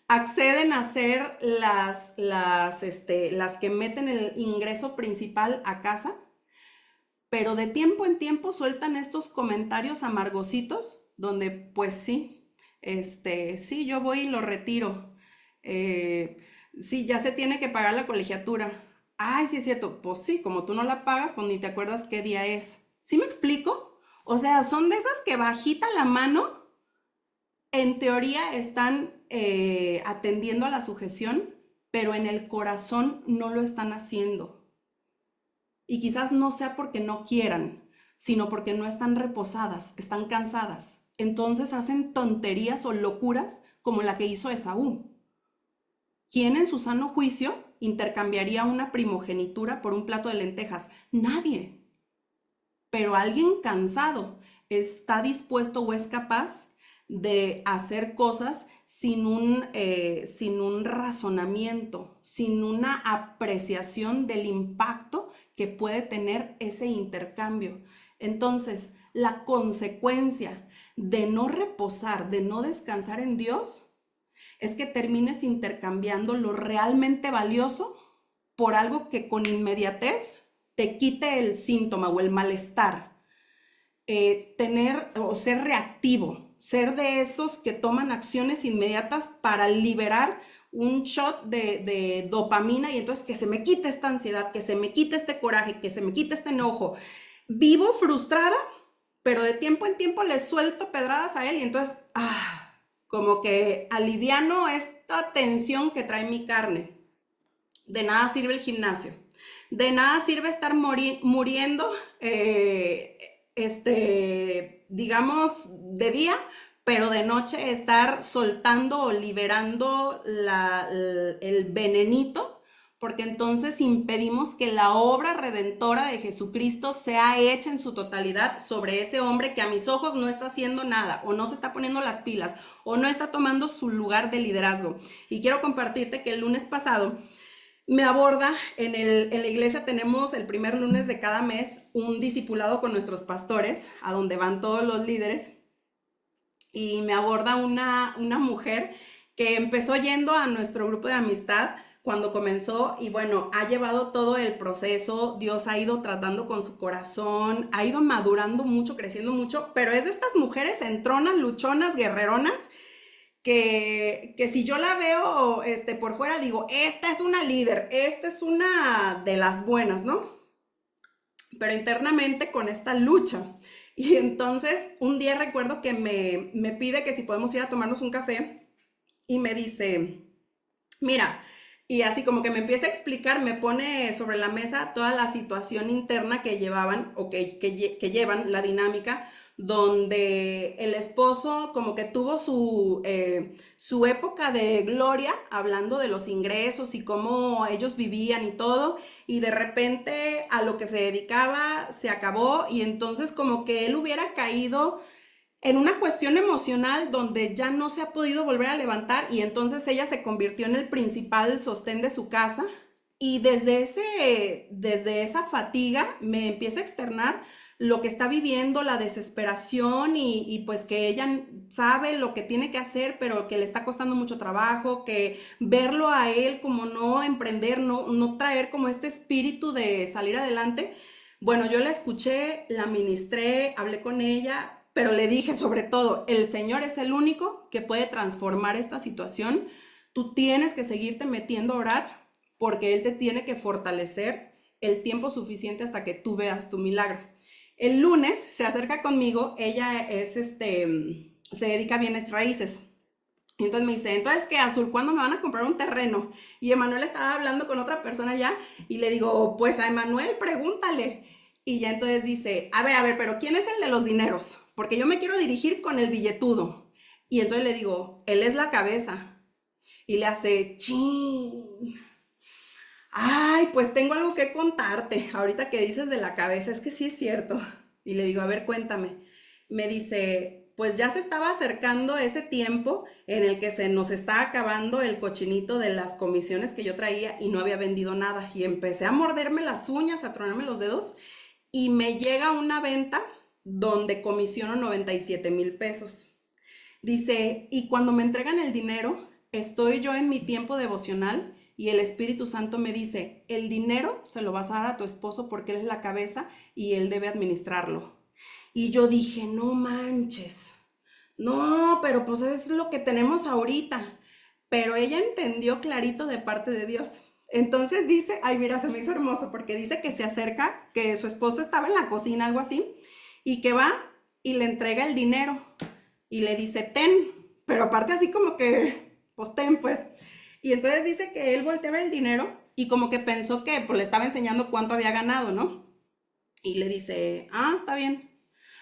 acceden a ser las que meten el ingreso principal a casa, pero de tiempo en tiempo sueltan estos comentarios amargositos, donde pues sí, sí, yo voy y lo retiro. Sí, ya se tiene que pagar la colegiatura. Ay, sí es cierto, pues sí, como tú no la pagas, pues ni te acuerdas qué día es. ¿Sí me explico? O sea, son de esas que bajita la mano, en teoría están atendiendo a la sujeción, pero en el corazón no lo están haciendo. Y quizás no sea porque no quieran, sino porque no están reposadas, están cansadas. Entonces hacen tonterías o locuras como la que hizo Esaú. ¿Quién en su sano juicio intercambiaría una primogenitura por un plato de lentejas? Nadie. Pero alguien cansado está dispuesto o es capaz de hacer cosas sin un razonamiento, sin una apreciación del impacto que puede tener ese intercambio. Entonces, la consecuencia de no reposar, de no descansar en Dios, es que termines intercambiando lo realmente valioso por algo que con inmediatez te quite el síntoma o el malestar. Tener o ser reactivo, ser de esos que toman acciones inmediatas para liberar un shot de dopamina y entonces que se me quite esta ansiedad, que se me quite este coraje, que se me quite este enojo. Vivo frustrada, pero de tiempo en tiempo le suelto pedradas a él y entonces, como que aliviano esta tensión que trae mi carne. De nada sirve el gimnasio. De nada sirve estar muriendo, digamos, de día, pero de noche estar soltando o liberando el venenito, porque entonces impedimos que la obra redentora de Jesucristo sea hecha en su totalidad sobre ese hombre que a mis ojos no está haciendo nada, o no se está poniendo las pilas, o no está tomando su lugar de liderazgo. Y quiero compartirte que el lunes pasado me aborda, en la iglesia tenemos el primer lunes de cada mes un discipulado con nuestros pastores, a donde van todos los líderes, y me aborda una mujer que empezó yendo a nuestro grupo de amistad cuando comenzó y bueno, ha llevado todo el proceso, Dios ha ido tratando con su corazón, ha ido madurando mucho, creciendo mucho, pero es de estas mujeres entronas, luchonas, guerreronas, que si yo la veo por fuera, digo, esta es una líder, esta es una de las buenas, ¿no? Pero internamente con esta lucha. Y entonces un día recuerdo que me pide que si podemos ir a tomarnos un café y me dice, mira, y así como que me empieza a explicar, me pone sobre la mesa toda la situación interna que llevaban o que llevan, la dinámica, donde el esposo como que tuvo su época de gloria, hablando de los ingresos y cómo ellos vivían y todo, y de repente a lo que se dedicaba se acabó y entonces como que él hubiera caído en una cuestión emocional donde ya no se ha podido volver a levantar y entonces ella se convirtió en el principal sostén de su casa y desde esa fatiga me empieza a externar lo que está viviendo, la desesperación y pues que ella sabe lo que tiene que hacer, pero que le está costando mucho trabajo, que verlo a él como no emprender, no traer como este espíritu de salir adelante. Bueno, yo la escuché, la ministré, hablé con ella, pero le dije sobre todo, el Señor es el único que puede transformar esta situación. Tú tienes que seguirte metiendo a orar porque Él te tiene que fortalecer el tiempo suficiente hasta que tú veas tu milagro. El lunes se acerca conmigo, ella es se dedica a bienes raíces. Y entonces me dice, entonces, ¿qué, Azul? ¿Cuándo me van a comprar un terreno? Y Emanuel estaba hablando con otra persona ya y le digo, pues a Emanuel, pregúntale. Y ya entonces dice, a ver, pero ¿quién es el de los dineros? Porque yo me quiero dirigir con el billetudo. Y entonces le digo, él es la cabeza. Y le hace, chin. Ay, pues tengo algo que contarte. Ahorita que dices de la cabeza, es que sí es cierto. Y le digo, a ver, cuéntame. Me dice, pues ya se estaba acercando ese tiempo en el que se nos está acabando el cochinito de las comisiones que yo traía y no había vendido nada. Y empecé a morderme las uñas, a tronarme los dedos y me llega una venta donde comisiono 97,000 pesos. Dice, y cuando me entregan el dinero, estoy yo en mi tiempo devocional y el Espíritu Santo me dice, el dinero se lo vas a dar a tu esposo porque él es la cabeza y él debe administrarlo. Y yo dije, no manches, no, pero pues es lo que tenemos ahorita. Pero ella entendió clarito de parte de Dios. Entonces dice, ay mira, se me hizo hermoso porque dice que se acerca, que su esposo estaba en la cocina, algo así, y que va y le entrega el dinero y le dice, ten, pero aparte así como que, pues ten, pues. Y entonces dice que él volteaba el dinero y como que pensó que pues le estaba enseñando cuánto había ganado, ¿no? Y le dice, ah, está bien.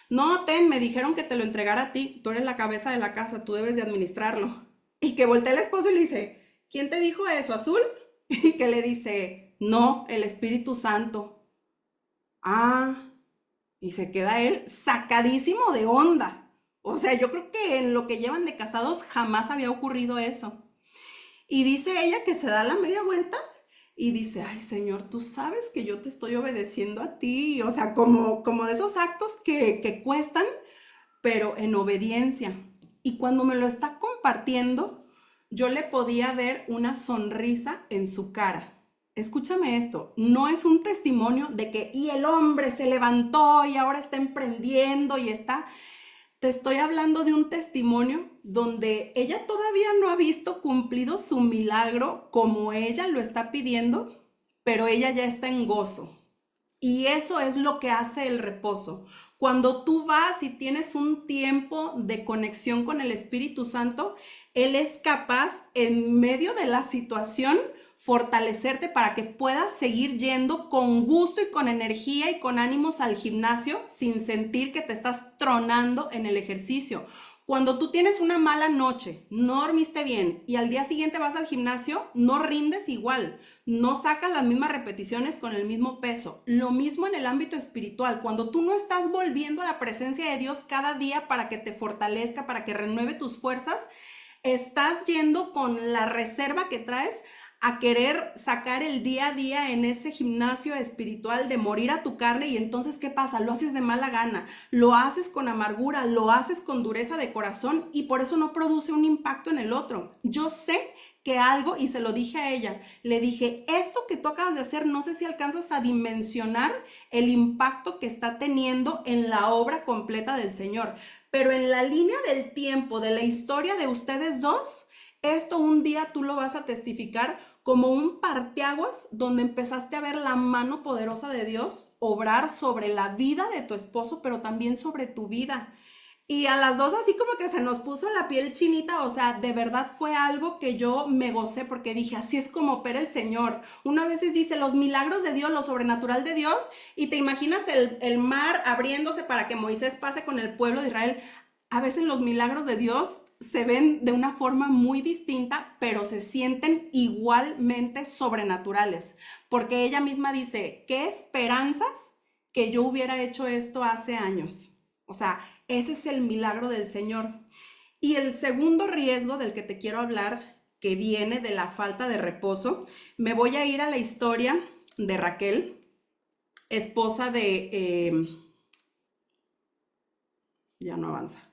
No, ten, me dijeron que te lo entregara a ti, tú eres la cabeza de la casa, tú debes de administrarlo. Y que voltea el esposo y le dice, ¿quién te dijo eso, Azul? Y que le dice, no, el Espíritu Santo. Ah, y se queda él sacadísimo de onda. O sea, yo creo que en lo que llevan de casados jamás había ocurrido eso. Y dice ella que se da la media vuelta y dice, ay Señor, tú sabes que yo te estoy obedeciendo a ti. O sea, como de esos actos que cuestan, pero en obediencia. Y cuando me lo está compartiendo, yo le podía ver una sonrisa en su cara. Escúchame esto, no es un testimonio de que y el hombre se levantó y ahora está emprendiendo y está. Te estoy hablando de un testimonio donde ella todavía no ha visto cumplido su milagro como ella lo está pidiendo, pero ella ya está en gozo. Y eso es lo que hace el reposo. Cuando tú vas y tienes un tiempo de conexión con el Espíritu Santo, Él es capaz en medio de la situación fortalecerte para que puedas seguir yendo con gusto y con energía y con ánimos al gimnasio sin sentir que te estás tronando en el ejercicio. Cuando tú tienes una mala noche, no dormiste bien y al día siguiente vas al gimnasio, no rindes igual, no sacas las mismas repeticiones con el mismo peso. Lo mismo en el ámbito espiritual. Cuando tú no estás volviendo a la presencia de Dios cada día para que te fortalezca, para que renueve tus fuerzas, estás yendo con la reserva que traes a querer sacar el día a día en ese gimnasio espiritual de morir a tu carne y entonces ¿qué pasa? Lo haces de mala gana, lo haces con amargura, lo haces con dureza de corazón y por eso no produce un impacto en el otro. Yo sé que algo, y se lo dije a ella, le dije, esto que tú acabas de hacer, no sé si alcanzas a dimensionar el impacto que está teniendo en la obra completa del Señor, pero en la línea del tiempo, de la historia de ustedes dos, esto un día tú lo vas a testificar como un parteaguas donde empezaste a ver la mano poderosa de Dios obrar sobre la vida de tu esposo, pero también sobre tu vida. Y a las dos así como que se nos puso la piel chinita, o sea, de verdad fue algo que yo me gocé porque dije, así es como opera el Señor. Una vez dice los milagros de Dios, lo sobrenatural de Dios, y te imaginas el mar abriéndose para que Moisés pase con el pueblo de Israel. A veces los milagros de Dios se ven de una forma muy distinta, pero se sienten igualmente sobrenaturales, porque ella misma dice, ¿qué esperanzas que yo hubiera hecho esto hace años? O sea, ese es el milagro del Señor. Y el segundo riesgo del que te quiero hablar, que viene de la falta de reposo, me voy a ir a la historia de Raquel, esposa ya no avanza,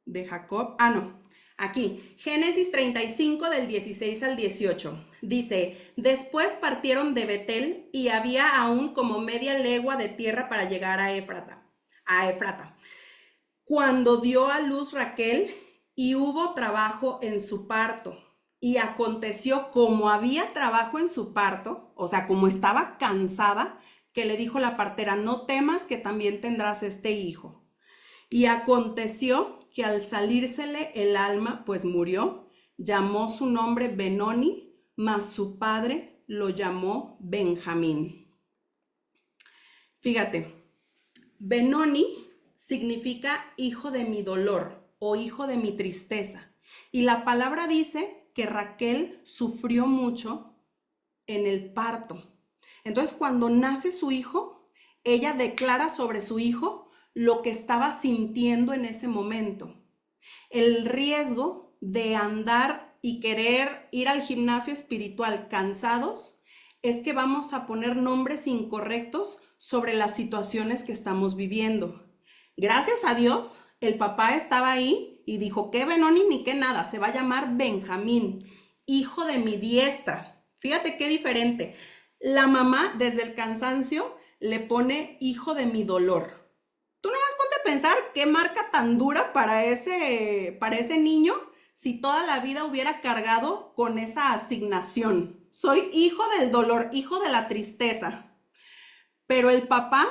de Jacob, no, aquí, Génesis 35 del 16 al 18, dice, después partieron de Betel y había aún como media legua de tierra para llegar a Efrata. Cuando dio a luz Raquel y hubo trabajo en su parto. Y aconteció como había trabajo en su parto, o sea, como estaba cansada, que le dijo la partera: no temas, que también tendrás este hijo. Y aconteció que al salírsele el alma, pues murió, llamó su nombre Benoni, mas su padre lo llamó Benjamín. Fíjate, Benoni significa hijo de mi dolor o hijo de mi tristeza. Y la palabra dice que Raquel sufrió mucho en el parto. Entonces, cuando nace su hijo, ella declara sobre su hijo lo que estaba sintiendo en ese momento. El riesgo de andar y querer ir al gimnasio espiritual cansados es que vamos a poner nombres incorrectos sobre las situaciones que estamos viviendo. Gracias a Dios, el papá estaba ahí y dijo: ¿qué Benoni ni qué nada? Se va a llamar Benjamín, hijo de mi diestra. Fíjate qué diferente. La mamá, desde el cansancio, le pone hijo de mi dolor. Tú nomás ponte a pensar qué marca tan dura para ese niño si toda la vida hubiera cargado con esa asignación. Soy hijo del dolor, hijo de la tristeza. Pero el papá,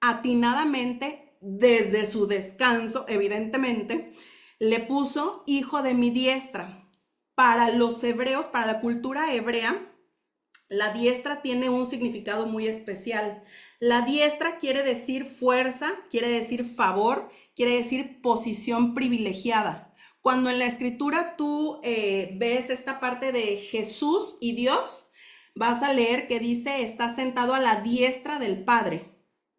atinadamente, desde su descanso, evidentemente, le puso hijo de mi diestra. Para los hebreos, para la cultura hebrea, la diestra tiene un significado muy especial. La diestra quiere decir fuerza, quiere decir favor, quiere decir posición privilegiada. Cuando en la escritura tú ves esta parte de Jesús y Dios, vas a leer que dice: está sentado a la diestra del Padre.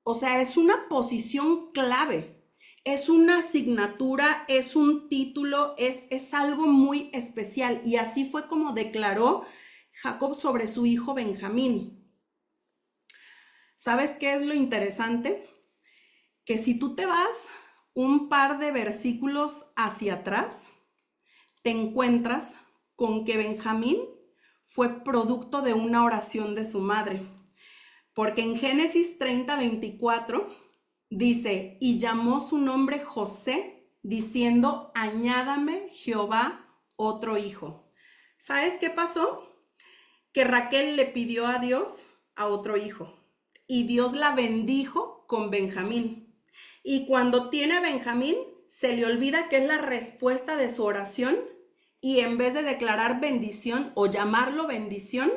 O sea, es una posición clave, es una asignatura, es un título, es algo muy especial. Y así fue como declaró Jacob sobre su hijo Benjamín. ¿Sabes qué es lo interesante? Que si tú te vas un par de versículos hacia atrás, te encuentras con que Benjamín fue producto de una oración de su madre. Porque en Génesis 30:24 dice: y llamó su nombre José, diciendo: añádame Jehová otro hijo. ¿Sabes qué pasó? Que Raquel le pidió a Dios a otro hijo y Dios la bendijo con Benjamín. Y cuando tiene a Benjamín, se le olvida que es la respuesta de su oración y en vez de declarar bendición o llamarlo bendición,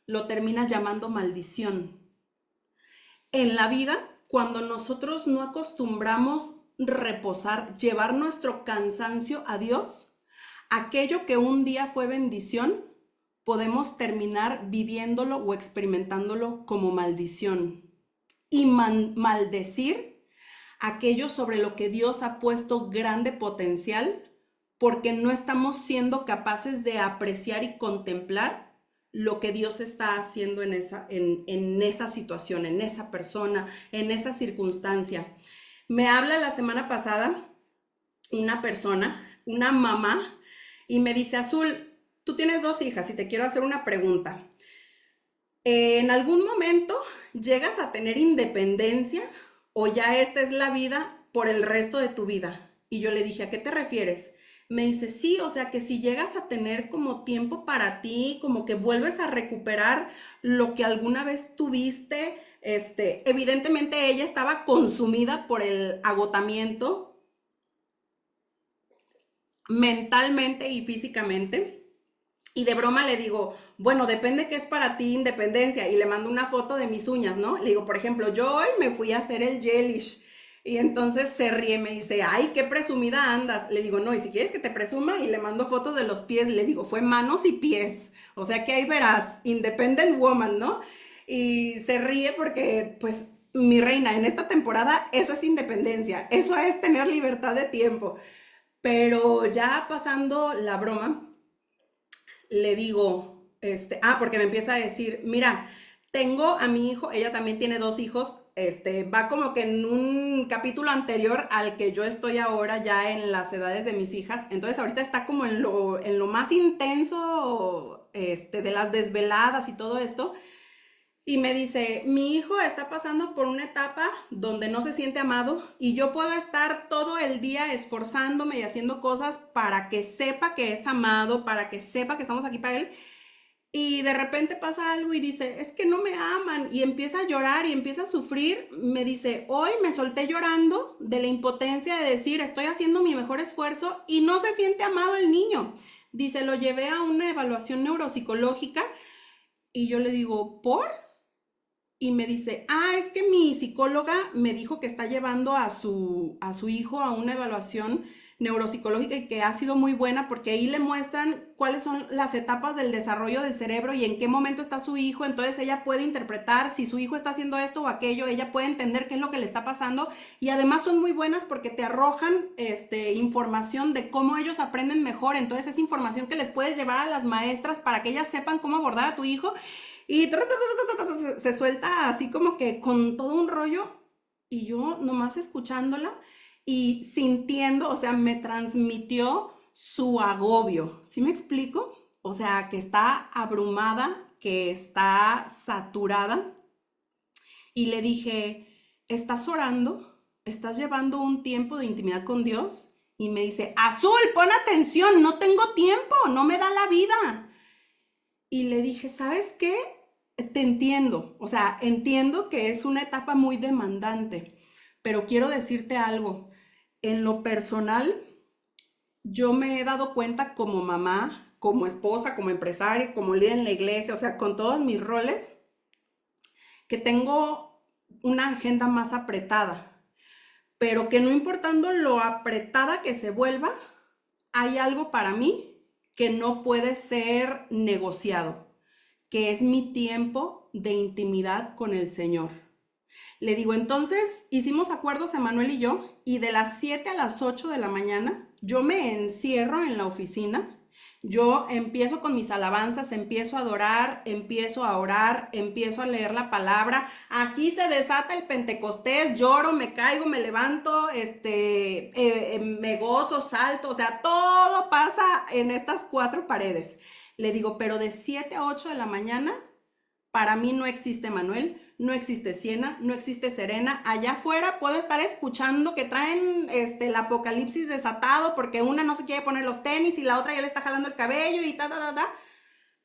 lo termina llamando maldición. En la vida, cuando nosotros no acostumbramos reposar, llevar nuestro cansancio a Dios, aquello que un día fue bendición, podemos terminar viviéndolo o experimentándolo como maldición y maldecir aquello sobre lo que Dios ha puesto grande potencial, porque no estamos siendo capaces de apreciar y contemplar lo que Dios está haciendo en esa situación, en esa persona, en esa circunstancia. Me habla la semana pasada una persona, una mamá, y me dice: Azul, tú tienes 2 hijas y te quiero hacer una pregunta. ¿En algún momento llegas a tener independencia o ya esta es la vida por el resto de tu vida? Y yo le dije: ¿a qué te refieres? Me dice: sí, o sea que si llegas a tener como tiempo para ti, como que vuelves a recuperar lo que alguna vez tuviste. Evidentemente ella estaba consumida por el agotamiento mentalmente y físicamente. Y de broma le digo: bueno, depende qué es para ti independencia. Y le mando una foto de mis uñas, ¿no? Le digo: por ejemplo, yo hoy me fui a hacer el gelish. Y entonces se ríe, me dice: ay, qué presumida andas. Le digo: no, y si quieres que te presuma, y le mando fotos de los pies. Le digo: fue manos y pies. O sea que ahí verás, independent woman, ¿no? Y se ríe porque, pues, mi reina, en esta temporada eso es independencia. Eso es tener libertad de tiempo. Pero ya pasando la broma, le digo, porque me empieza a decir: mira, tengo a mi hijo, ella también tiene 2 hijos, va como que en un capítulo anterior al que yo estoy ahora, ya en las edades de mis hijas. Entonces ahorita está como en lo más intenso, de las desveladas y todo esto. Y me dice: mi hijo está pasando por una etapa donde no se siente amado y yo puedo estar todo el día esforzándome y haciendo cosas para que sepa que es amado, para que sepa que estamos aquí para él. y de repente pasa algo y dice, es que no me aman, y empieza a llorar y empieza a sufrir. Me dice, hoy me solté llorando de la impotencia de decir, estoy haciendo mi mejor esfuerzo y no se siente amado el niño. Dice, lo llevé a una evaluación neuropsicológica y yo le digo, ¿por? Y me dice, es que mi psicóloga me dijo que está llevando a su hijo a una evaluación neuropsicológica y que ha sido muy buena porque ahí le muestran cuáles son las etapas del desarrollo del cerebro y en qué momento está su hijo. Entonces ella puede interpretar si su hijo está haciendo esto o aquello, ella puede entender qué es lo que le está pasando, y además son muy buenas porque te arrojan información de cómo ellos aprenden mejor. Entonces es información que les puedes llevar a las maestras para que ellas sepan cómo abordar a tu hijo, y se suelta así como que con todo un rollo, y yo nomás escuchándola y sintiendo, o sea, me transmitió su agobio. ¿Sí me explico? O sea, que está abrumada, que está saturada. Y le dije, ¿estás orando? ¿Estás llevando un tiempo de intimidad con Dios? Y me dice, Azul, pon atención, no tengo tiempo, no me da la vida. Y le dije, ¿sabes qué? Te entiendo, o sea, entiendo que es una etapa muy demandante, pero quiero decirte algo. En lo personal, yo me he dado cuenta como mamá, como esposa, como empresaria, como líder en la iglesia, o sea, con todos mis roles, que tengo una agenda más apretada, pero que no importando lo apretada que se vuelva, hay algo para mí que no puede ser negociado, que es mi tiempo de intimidad con el Señor. Le digo, entonces hicimos acuerdos Emanuel y yo, y de las 7 a las 8 de la mañana yo me encierro en la oficina, yo empiezo con mis alabanzas, empiezo a adorar, empiezo a orar, empiezo a leer la palabra. Aquí se desata el Pentecostés, lloro, me caigo, me levanto, me gozo, salto, o sea, todo pasa en estas cuatro paredes. Le digo, pero de 7 a 8 de la mañana para mí no existe Manuel, no existe Siena, no existe Serena. Allá afuera puedo estar escuchando que traen el apocalipsis desatado porque una no se quiere poner los tenis y la otra ya le está jalando el cabello y ta.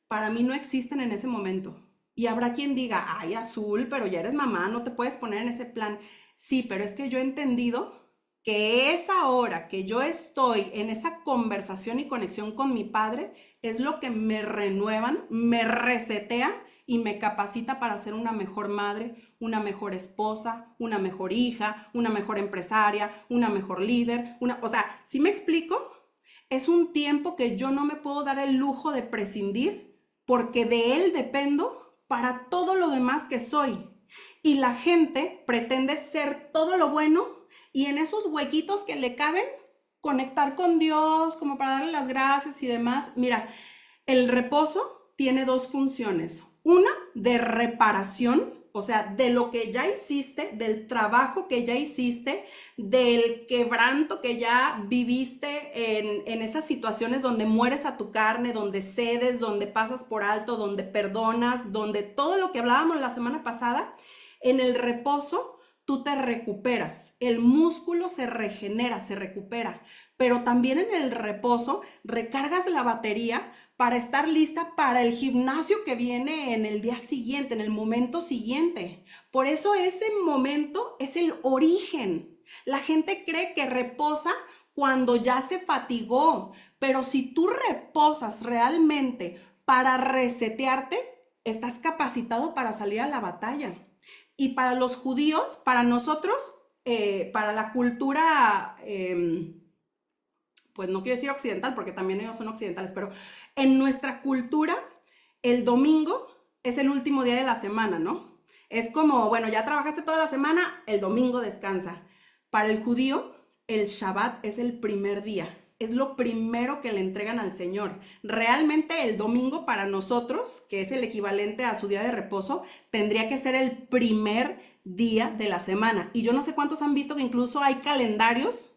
Para mí no existen en ese momento. Y habrá quien diga, ay, Azul, pero ya eres mamá, no te puedes poner en ese plan. Sí, pero es que yo he entendido que esa hora que yo estoy en esa conversación y conexión con mi padre es lo que me renuevan, me resetea y me capacita para ser una mejor madre, una mejor esposa, una mejor hija, una mejor empresaria, una mejor líder, o sea, ¿sí me explico? Es un tiempo que yo no me puedo dar el lujo de prescindir porque de él dependo para todo lo demás que soy. Y la gente pretende ser todo lo bueno y en esos huequitos que le caben, conectar con Dios, como para darle las gracias y demás. Mira, el reposo tiene dos funciones. Una, de reparación, o sea, de lo que ya hiciste, del trabajo que ya hiciste, del quebranto que ya viviste en esas situaciones donde mueres a tu carne, donde cedes, donde pasas por alto, donde perdonas, donde todo lo que hablábamos la semana pasada. En el reposo tú te recuperas, el músculo se regenera, se recupera, pero también en el reposo recargas la batería para estar lista para el gimnasio que viene en el día siguiente, en el momento siguiente. Por eso ese momento es el origen. La gente cree que reposa cuando ya se fatigó, pero si tú reposas realmente para resetearte, estás capacitado para salir a la batalla. Y para los judíos, para nosotros, para la cultura, pues no quiero decir occidental porque también ellos son occidentales, pero en nuestra cultura el domingo es el último día de la semana, ¿no? Es como, bueno, ya trabajaste toda la semana, el domingo descansa. Para el judío, el Shabbat es el primer día, es lo primero que le entregan al Señor. Realmente el domingo para nosotros, que es el equivalente a su día de reposo, tendría que ser el primer día de la semana. Y yo no sé cuántos han visto que incluso hay calendarios,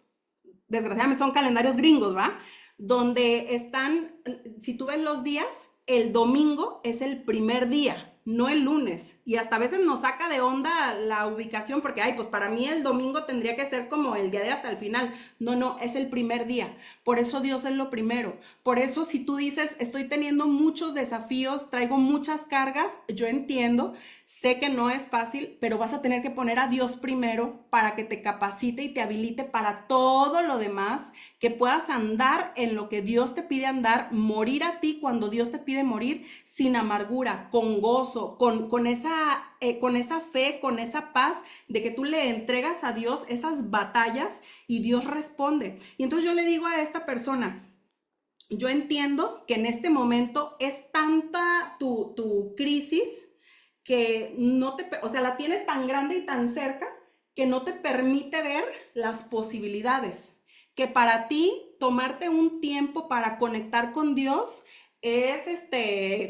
desgraciadamente son calendarios gringos, ¿va? Donde están, si tú ves los días, el domingo es el primer día no el lunes. Y hasta a veces nos saca de onda la ubicación porque, ay, pues para mí el domingo tendría que ser como el día de hasta el final. No, no, es el primer día. Por eso Dios es lo primero. Por eso si tú dices, estoy teniendo muchos desafíos, traigo muchas cargas, yo entiendo. Sé que no es fácil, pero vas a tener que poner a Dios primero para que te capacite y te habilite para todo lo demás, que puedas andar en lo que Dios te pide andar, morir a ti cuando Dios te pide morir, sin amargura, con gozo, con esa fe, con esa paz de que tú le entregas a Dios esas batallas y Dios responde. Y entonces yo le digo a esta persona, yo entiendo que en este momento es tanta tu crisis que no te, o sea, la tienes tan grande y tan cerca que no te permite ver las posibilidades. Que para ti tomarte un tiempo para conectar con Dios es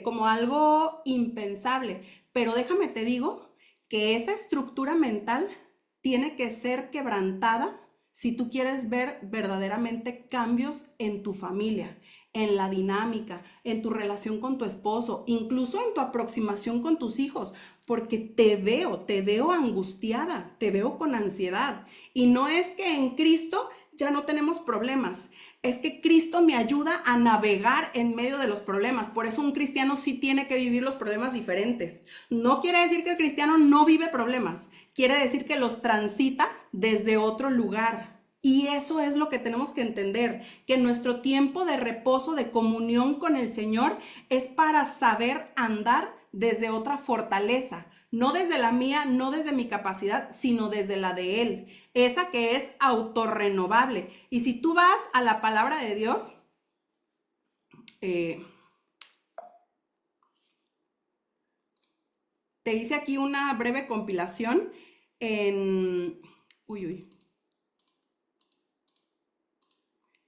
como algo impensable. Pero déjame te digo que esa estructura mental tiene que ser quebrantada si tú quieres ver verdaderamente cambios en tu familia, en la dinámica, en tu relación con tu esposo, incluso en tu aproximación con tus hijos, porque te veo angustiada, te veo con ansiedad. Y no es que en Cristo ya no tenemos problemas, es que Cristo me ayuda a navegar en medio de los problemas. Por eso un cristiano sí tiene que vivir los problemas diferentes. No quiere decir que el cristiano no vive problemas, quiere decir que los transita desde otro lugar. Y eso es lo que tenemos que entender, que nuestro tiempo de reposo, de comunión con el Señor, es para saber andar desde otra fortaleza, no desde la mía, no desde mi capacidad, sino desde la de Él, esa que es autorrenovable. Y si tú vas a la palabra de Dios, te hice aquí una breve compilación en... Uy, uy.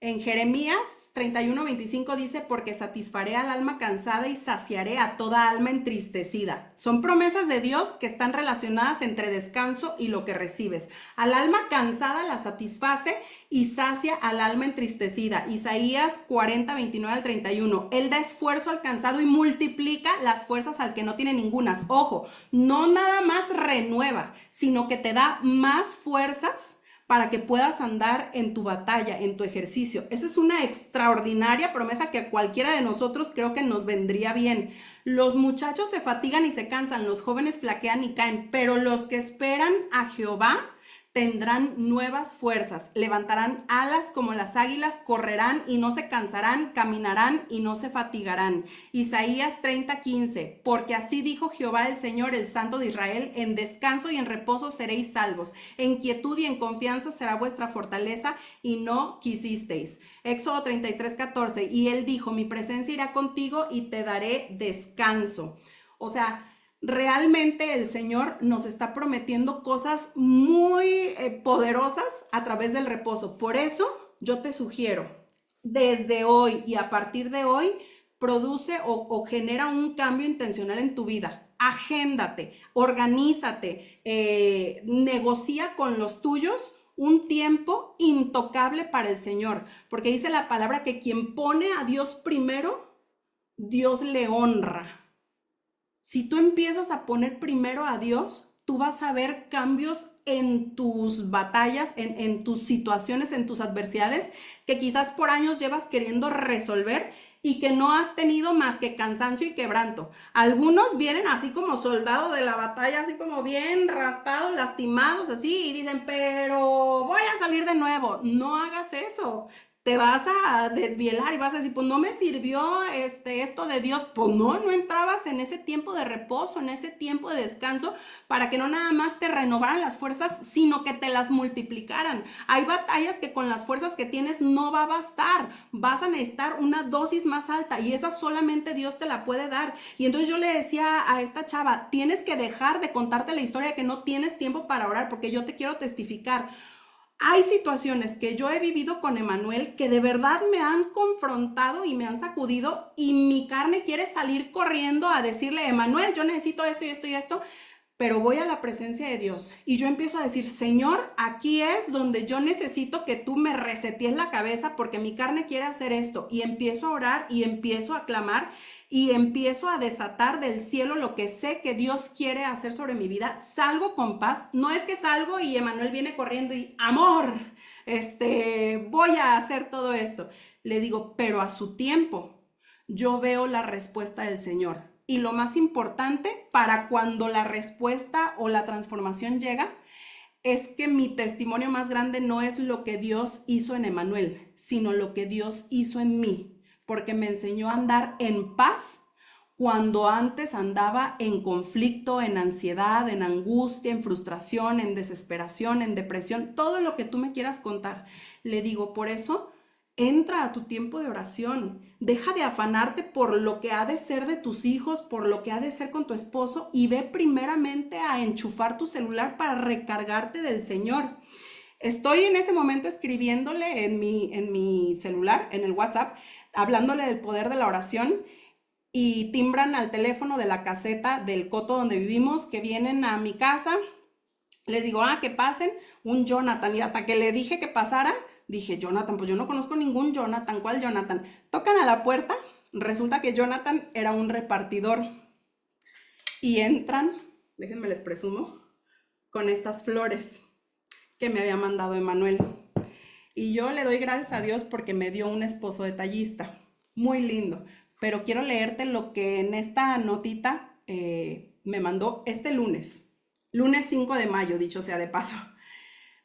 En Jeremías 31:25 dice, porque satisfaré al alma cansada y saciaré a toda alma entristecida. Son promesas de Dios que están relacionadas entre descanso y lo que recibes. Al alma cansada la satisface y sacia al alma entristecida. Isaías 40:29-31. Él da esfuerzo al cansado y multiplica las fuerzas al que no tiene ningunas. Ojo, no nada más renueva, sino que te da más fuerzas para que puedas andar en tu batalla, en tu ejercicio. Esa es una extraordinaria promesa que a cualquiera de nosotros creo que nos vendría bien. Los muchachos se fatigan y se cansan, los jóvenes flaquean y caen, pero los que esperan a Jehová tendrán nuevas fuerzas, levantarán alas como las águilas, correrán y no se cansarán, caminarán y no se fatigarán. Isaías 30:15, porque así dijo Jehová el Señor, el Santo de Israel, en descanso y en reposo seréis salvos, en quietud y en confianza será vuestra fortaleza y no quisisteis. Éxodo 33:14, y él dijo, mi presencia irá contigo y te daré descanso. O sea, realmente el Señor nos está prometiendo cosas muy poderosas a través del reposo. Por eso yo te sugiero, desde hoy y a partir de hoy, produce o genera un cambio intencional en tu vida. Agéndate, organízate, negocia con los tuyos un tiempo intocable para el Señor, porque dice la palabra que quien pone a Dios primero, Dios le honra. Si tú empiezas a poner primero a Dios, tú vas a ver cambios en tus batallas, en tus situaciones, en tus adversidades, que quizás por años llevas queriendo resolver y que no has tenido más que cansancio y quebranto. Algunos vienen así como soldados de la batalla, así como bien raspados, lastimados, así, y dicen, pero voy a salir de nuevo. No hagas eso. Te vas a desvielar y vas a decir, pues no me sirvió esto de Dios. Pues no entrabas en ese tiempo de reposo, en ese tiempo de descanso, para que no nada más te renovaran las fuerzas, sino que te las multiplicaran. Hay batallas que con las fuerzas que tienes no va a bastar. Vas a necesitar una dosis más alta y esa solamente Dios te la puede dar. Y entonces yo le decía a esta chava, tienes que dejar de contarte la historia de que no tienes tiempo para orar, porque yo te quiero testificar. Hay situaciones que yo he vivido con Emanuel que de verdad me han confrontado y me han sacudido y mi carne quiere salir corriendo a decirle, Emanuel, yo necesito esto y esto y esto, pero voy a la presencia de Dios y yo empiezo a decir, Señor, aquí es donde yo necesito que tú me resetees la cabeza porque mi carne quiere hacer esto. Y empiezo a orar y empiezo a clamar y empiezo a desatar del cielo lo que sé que Dios quiere hacer sobre mi vida. Salgo con paz. No es que salgo y Emanuel viene corriendo y, amor, voy a hacer todo esto. Le digo, pero a su tiempo yo veo la respuesta del Señor. Y lo más importante, para cuando la respuesta o la transformación llega, es que mi testimonio más grande no es lo que Dios hizo en Emanuel, sino lo que Dios hizo en mí, porque me enseñó a andar en paz cuando antes andaba en conflicto, en ansiedad, en angustia, en frustración, en desesperación, en depresión, todo lo que tú me quieras contar. Le digo, por eso entra a tu tiempo de oración, deja de afanarte por lo que ha de ser de tus hijos, por lo que ha de ser con tu esposo y ve primeramente a enchufar tu celular para recargarte del Señor. Estoy en ese momento escribiéndole en mi celular, en el WhatsApp, hablándole del poder de la oración y timbran al teléfono de la caseta del coto donde vivimos, que vienen a mi casa. Les digo, que pasen, un Jonathan. Y hasta que le dije que pasara, dije, Jonathan, pues yo no conozco ningún Jonathan. ¿Cuál Jonathan? Tocan a la puerta, resulta que Jonathan era un repartidor. Y entran, déjenme les presumo, con estas flores que me había mandado Emanuel. Y yo le doy gracias a Dios porque me dio un esposo detallista, muy lindo. Pero quiero leerte lo que en esta notita me mandó este lunes 5 de mayo, dicho sea de paso.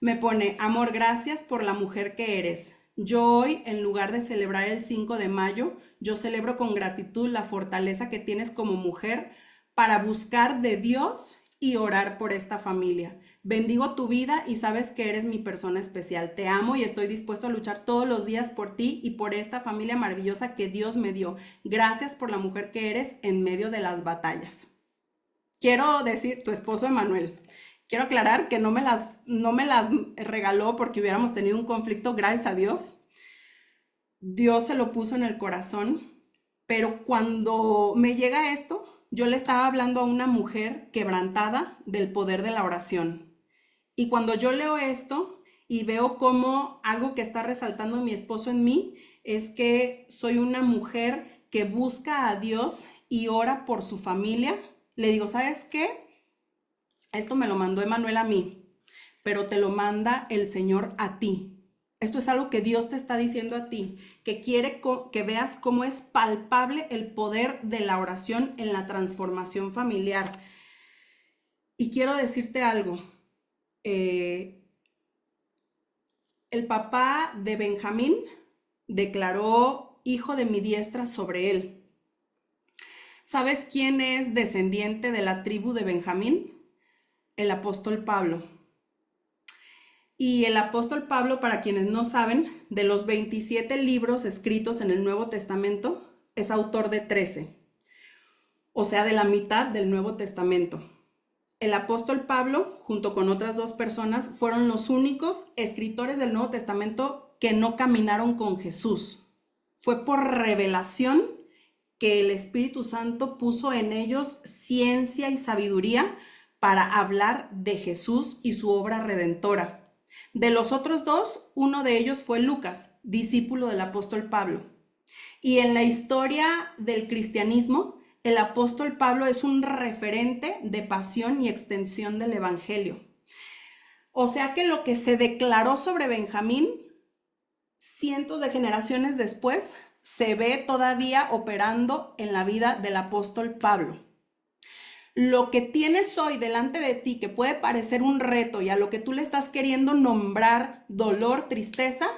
Me pone, amor, gracias por la mujer que eres. Yo hoy, en lugar de celebrar el 5 de mayo, yo celebro con gratitud la fortaleza que tienes como mujer para buscar de Dios y orar por esta familia. Bendigo tu vida y sabes que eres mi persona especial. Te amo y estoy dispuesto a luchar todos los días por ti y por esta familia maravillosa que Dios me dio. Gracias por la mujer que eres en medio de las batallas. Quiero decir, tu esposo Emanuel, quiero aclarar que no me las regaló porque hubiéramos tenido un conflicto, gracias a Dios. Dios se lo puso en el corazón, pero cuando me llega esto, yo le estaba hablando a una mujer quebrantada del poder de la oración. Y cuando yo leo esto y veo cómo algo que está resaltando mi esposo en mí es que soy una mujer que busca a Dios y ora por su familia, le digo, ¿sabes qué? Esto me lo mandó Emanuel a mí, pero te lo manda el Señor a ti. Esto es algo que Dios te está diciendo a ti, que quiere que veas cómo es palpable el poder de la oración en la transformación familiar. Y quiero decirte algo. El papá de Benjamín declaró hijo de mi diestra sobre él. ¿Sabes quién es descendiente de la tribu de Benjamín? El apóstol Pablo. Y el apóstol Pablo, para quienes no saben, de los 27 libros escritos en el Nuevo Testamento, es autor de 13, o sea, de la mitad del Nuevo Testamento. El apóstol Pablo, junto con otras 2 personas, fueron los únicos escritores del Nuevo Testamento que no caminaron con Jesús. Fue por revelación que el Espíritu Santo puso en ellos ciencia y sabiduría para hablar de Jesús y su obra redentora. De los otros 2, uno de ellos fue Lucas, discípulo del apóstol Pablo. Y en la historia del cristianismo, el apóstol Pablo es un referente de pasión y extensión del evangelio. O sea que lo que se declaró sobre Benjamín, cientos de generaciones después, se ve todavía operando en la vida del apóstol Pablo. Lo que tienes hoy delante de ti, que puede parecer un reto y a lo que tú le estás queriendo nombrar dolor, tristeza,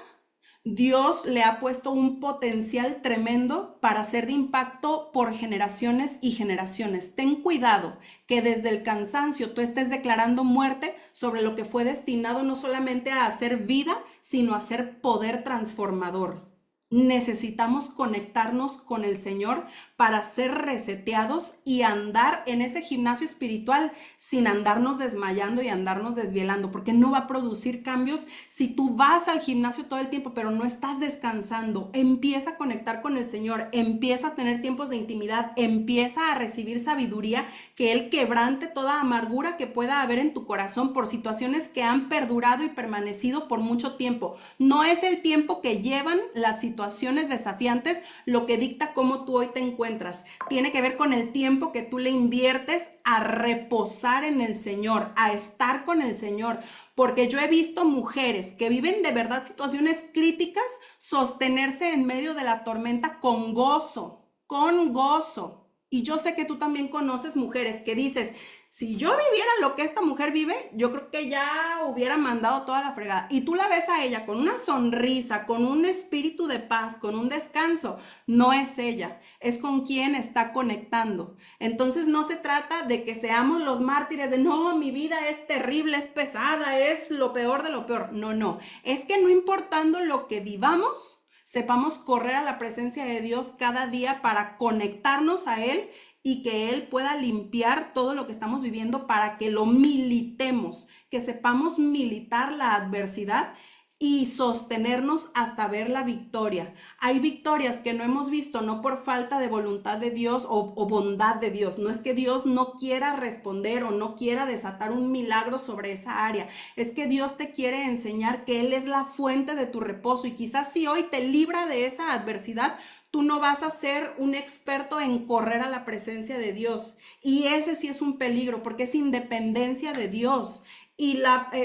Dios le ha puesto un potencial tremendo para ser de impacto por generaciones y generaciones. Ten cuidado que desde el cansancio tú estés declarando muerte sobre lo que fue destinado no solamente a hacer vida, sino a ser poder transformador. Necesitamos conectarnos con el Señor para ser reseteados y andar en ese gimnasio espiritual sin andarnos desmayando y andarnos desvelando, porque no va a producir cambios si tú vas al gimnasio todo el tiempo, pero no estás descansando. Empieza a conectar con el Señor, empieza a tener tiempos de intimidad, empieza a recibir sabiduría, que Él quebrante toda amargura que pueda haber en tu corazón por situaciones que han perdurado y permanecido por mucho tiempo. No es el tiempo que llevan las situaciones desafiantes lo que dicta cómo tú hoy te encuentras. Tiene que ver con el tiempo que tú le inviertes a reposar en el Señor, a estar con el Señor. Porque yo he visto mujeres que viven de verdad situaciones críticas sostenerse en medio de la tormenta con gozo, con gozo. Y yo sé que tú también conoces mujeres que dices, si yo viviera lo que esta mujer vive, yo creo que ya hubiera mandado toda la fregada. Y tú la ves a ella con una sonrisa, con un espíritu de paz, con un descanso. No es ella, es con quien está conectando. Entonces no se trata de que seamos los mártires de no, mi vida es terrible, es pesada, es lo peor de lo peor. No, no. Es que no importando lo que vivamos, sepamos correr a la presencia de Dios cada día para conectarnos a Él y que Él pueda limpiar todo lo que estamos viviendo para que lo militemos, que sepamos militar la adversidad y sostenernos hasta ver la victoria. Hay victorias que no hemos visto no por falta de voluntad de Dios o bondad de Dios. No es que Dios no quiera responder o no quiera desatar un milagro sobre esa área. Es que Dios te quiere enseñar que Él es la fuente de tu reposo y quizás si hoy te libra de esa adversidad, tú no vas a ser un experto en correr a la presencia de Dios. Y ese sí es un peligro porque es independencia de Dios. Y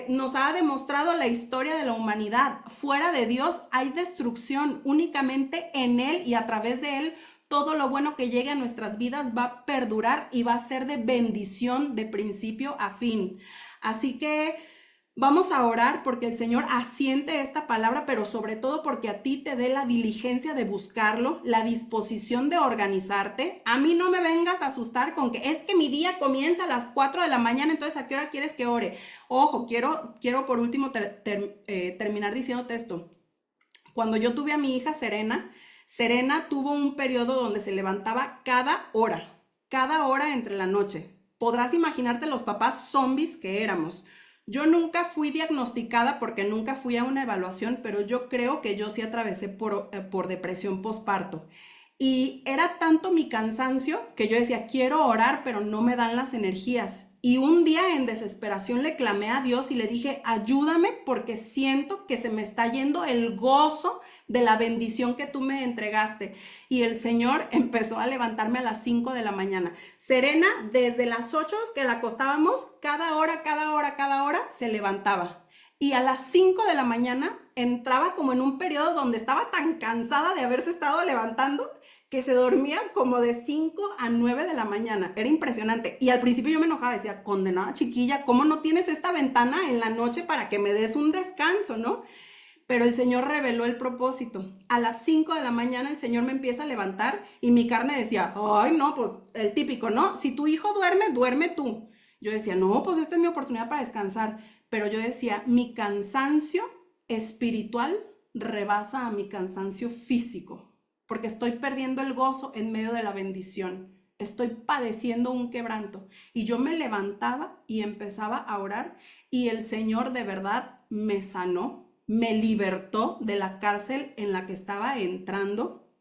nos ha demostrado la historia de la humanidad. Fuera de Dios hay destrucción. Únicamente en Él y a través de Él todo lo bueno que llegue a nuestras vidas va a perdurar y va a ser de bendición de principio a fin. Así que vamos a orar porque el Señor asiente esta palabra, pero sobre todo porque a ti te dé la diligencia de buscarlo, la disposición de organizarte. A mí no me vengas a asustar con que es que mi día comienza a las 4 de la mañana, entonces ¿a qué hora quieres que ore? Ojo, quiero por último terminar diciéndote esto. Cuando yo tuve a mi hija Serena, Serena tuvo un periodo donde se levantaba cada hora entre la noche. Podrás imaginarte los papás zombies que éramos. Yo nunca fui diagnosticada porque nunca fui a una evaluación, pero yo creo que yo sí atravesé por depresión postparto. Y era tanto mi cansancio que yo decía, quiero orar, pero no me dan las energías. Y un día en desesperación le clamé a Dios y le dije, ayúdame porque siento que se me está yendo el gozo de la bendición que tú me entregaste. Y el Señor empezó a levantarme a las 5 de la mañana. Serena, desde las 8 que la acostábamos, cada hora se levantaba. Y a las 5 de la mañana entraba como en un periodo donde estaba tan cansada de haberse estado levantando que se dormía como de 5 a 9 de la mañana. Era impresionante. Y al principio yo me enojaba, decía, condenada chiquilla, ¿cómo no tienes esta ventana en la noche para que me des un descanso, no? Pero el Señor reveló el propósito. A las 5 de la mañana el Señor me empieza a levantar y mi carne decía, ay, no, pues el típico, ¿no? Si tu hijo duerme, duerme tú. Yo decía, no, pues esta es mi oportunidad para descansar. Pero yo decía, mi cansancio espiritual rebasa a mi cansancio físico porque estoy perdiendo el gozo en medio de la bendición. Estoy padeciendo un quebranto. Y yo me levantaba y empezaba a orar y el Señor de verdad me sanó, me libertó de la cárcel en la que estaba entrando.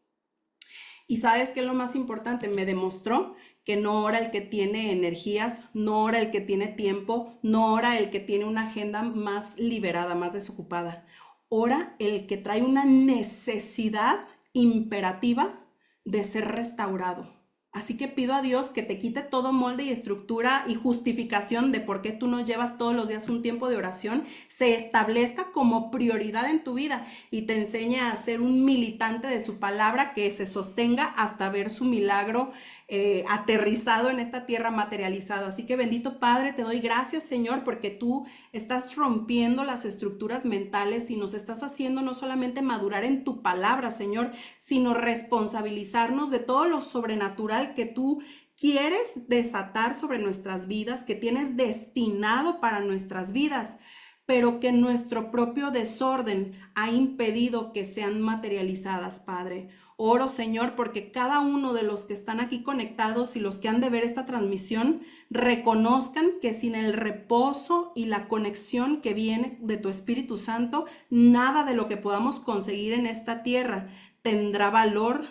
Y sabes qué es lo más importante, me demostró que no ora el que tiene energías, no ora el que tiene tiempo, no ora el que tiene una agenda más liberada, más desocupada. Ora el que trae una necesidad imperativa de ser restaurado. Así que pido a Dios que te quite todo molde y estructura y justificación de por qué tú no llevas todos los días un tiempo de oración, se establezca como prioridad en tu vida y te enseñe a ser un militante de su palabra que se sostenga hasta ver su milagro aterrizado en esta tierra materializado. Así que bendito Padre, te doy gracias, Señor, porque tú estás rompiendo las estructuras mentales y nos estás haciendo no solamente madurar en tu palabra, Señor, sino responsabilizarnos de todo lo sobrenatural que tú quieres desatar sobre nuestras vidas, que tienes destinado para nuestras vidas. pero que nuestro propio desorden ha impedido que sean materializadas, Padre. Oro, Señor, porque cada uno de los que están aquí conectados y los que han de ver esta transmisión reconozcan que sin el reposo y la conexión que viene de tu Espíritu Santo, nada de lo que podamos conseguir en esta tierra tendrá valor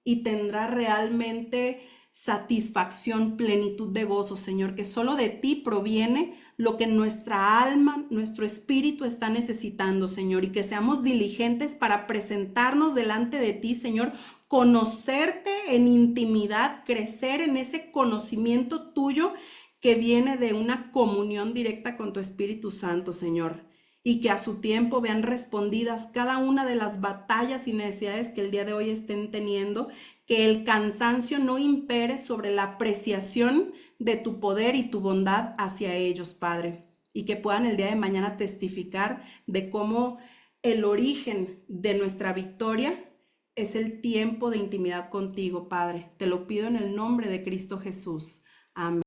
y tendrá realmente satisfacción, plenitud de gozo, Señor, que solo de ti proviene lo que nuestra alma, nuestro espíritu está necesitando, Señor, y que seamos diligentes para presentarnos delante de ti, Señor, conocerte en intimidad, crecer en ese conocimiento tuyo que viene de una comunión directa con tu Espíritu Santo, Señor, y que a su tiempo vean respondidas cada una de las batallas y necesidades que el día de hoy estén teniendo, que el cansancio no impere sobre la apreciación de tu poder y tu bondad hacia ellos, Padre, y que puedan el día de mañana testificar de cómo el origen de nuestra victoria es el tiempo de intimidad contigo, Padre. Te lo pido en el nombre de Cristo Jesús. Amén.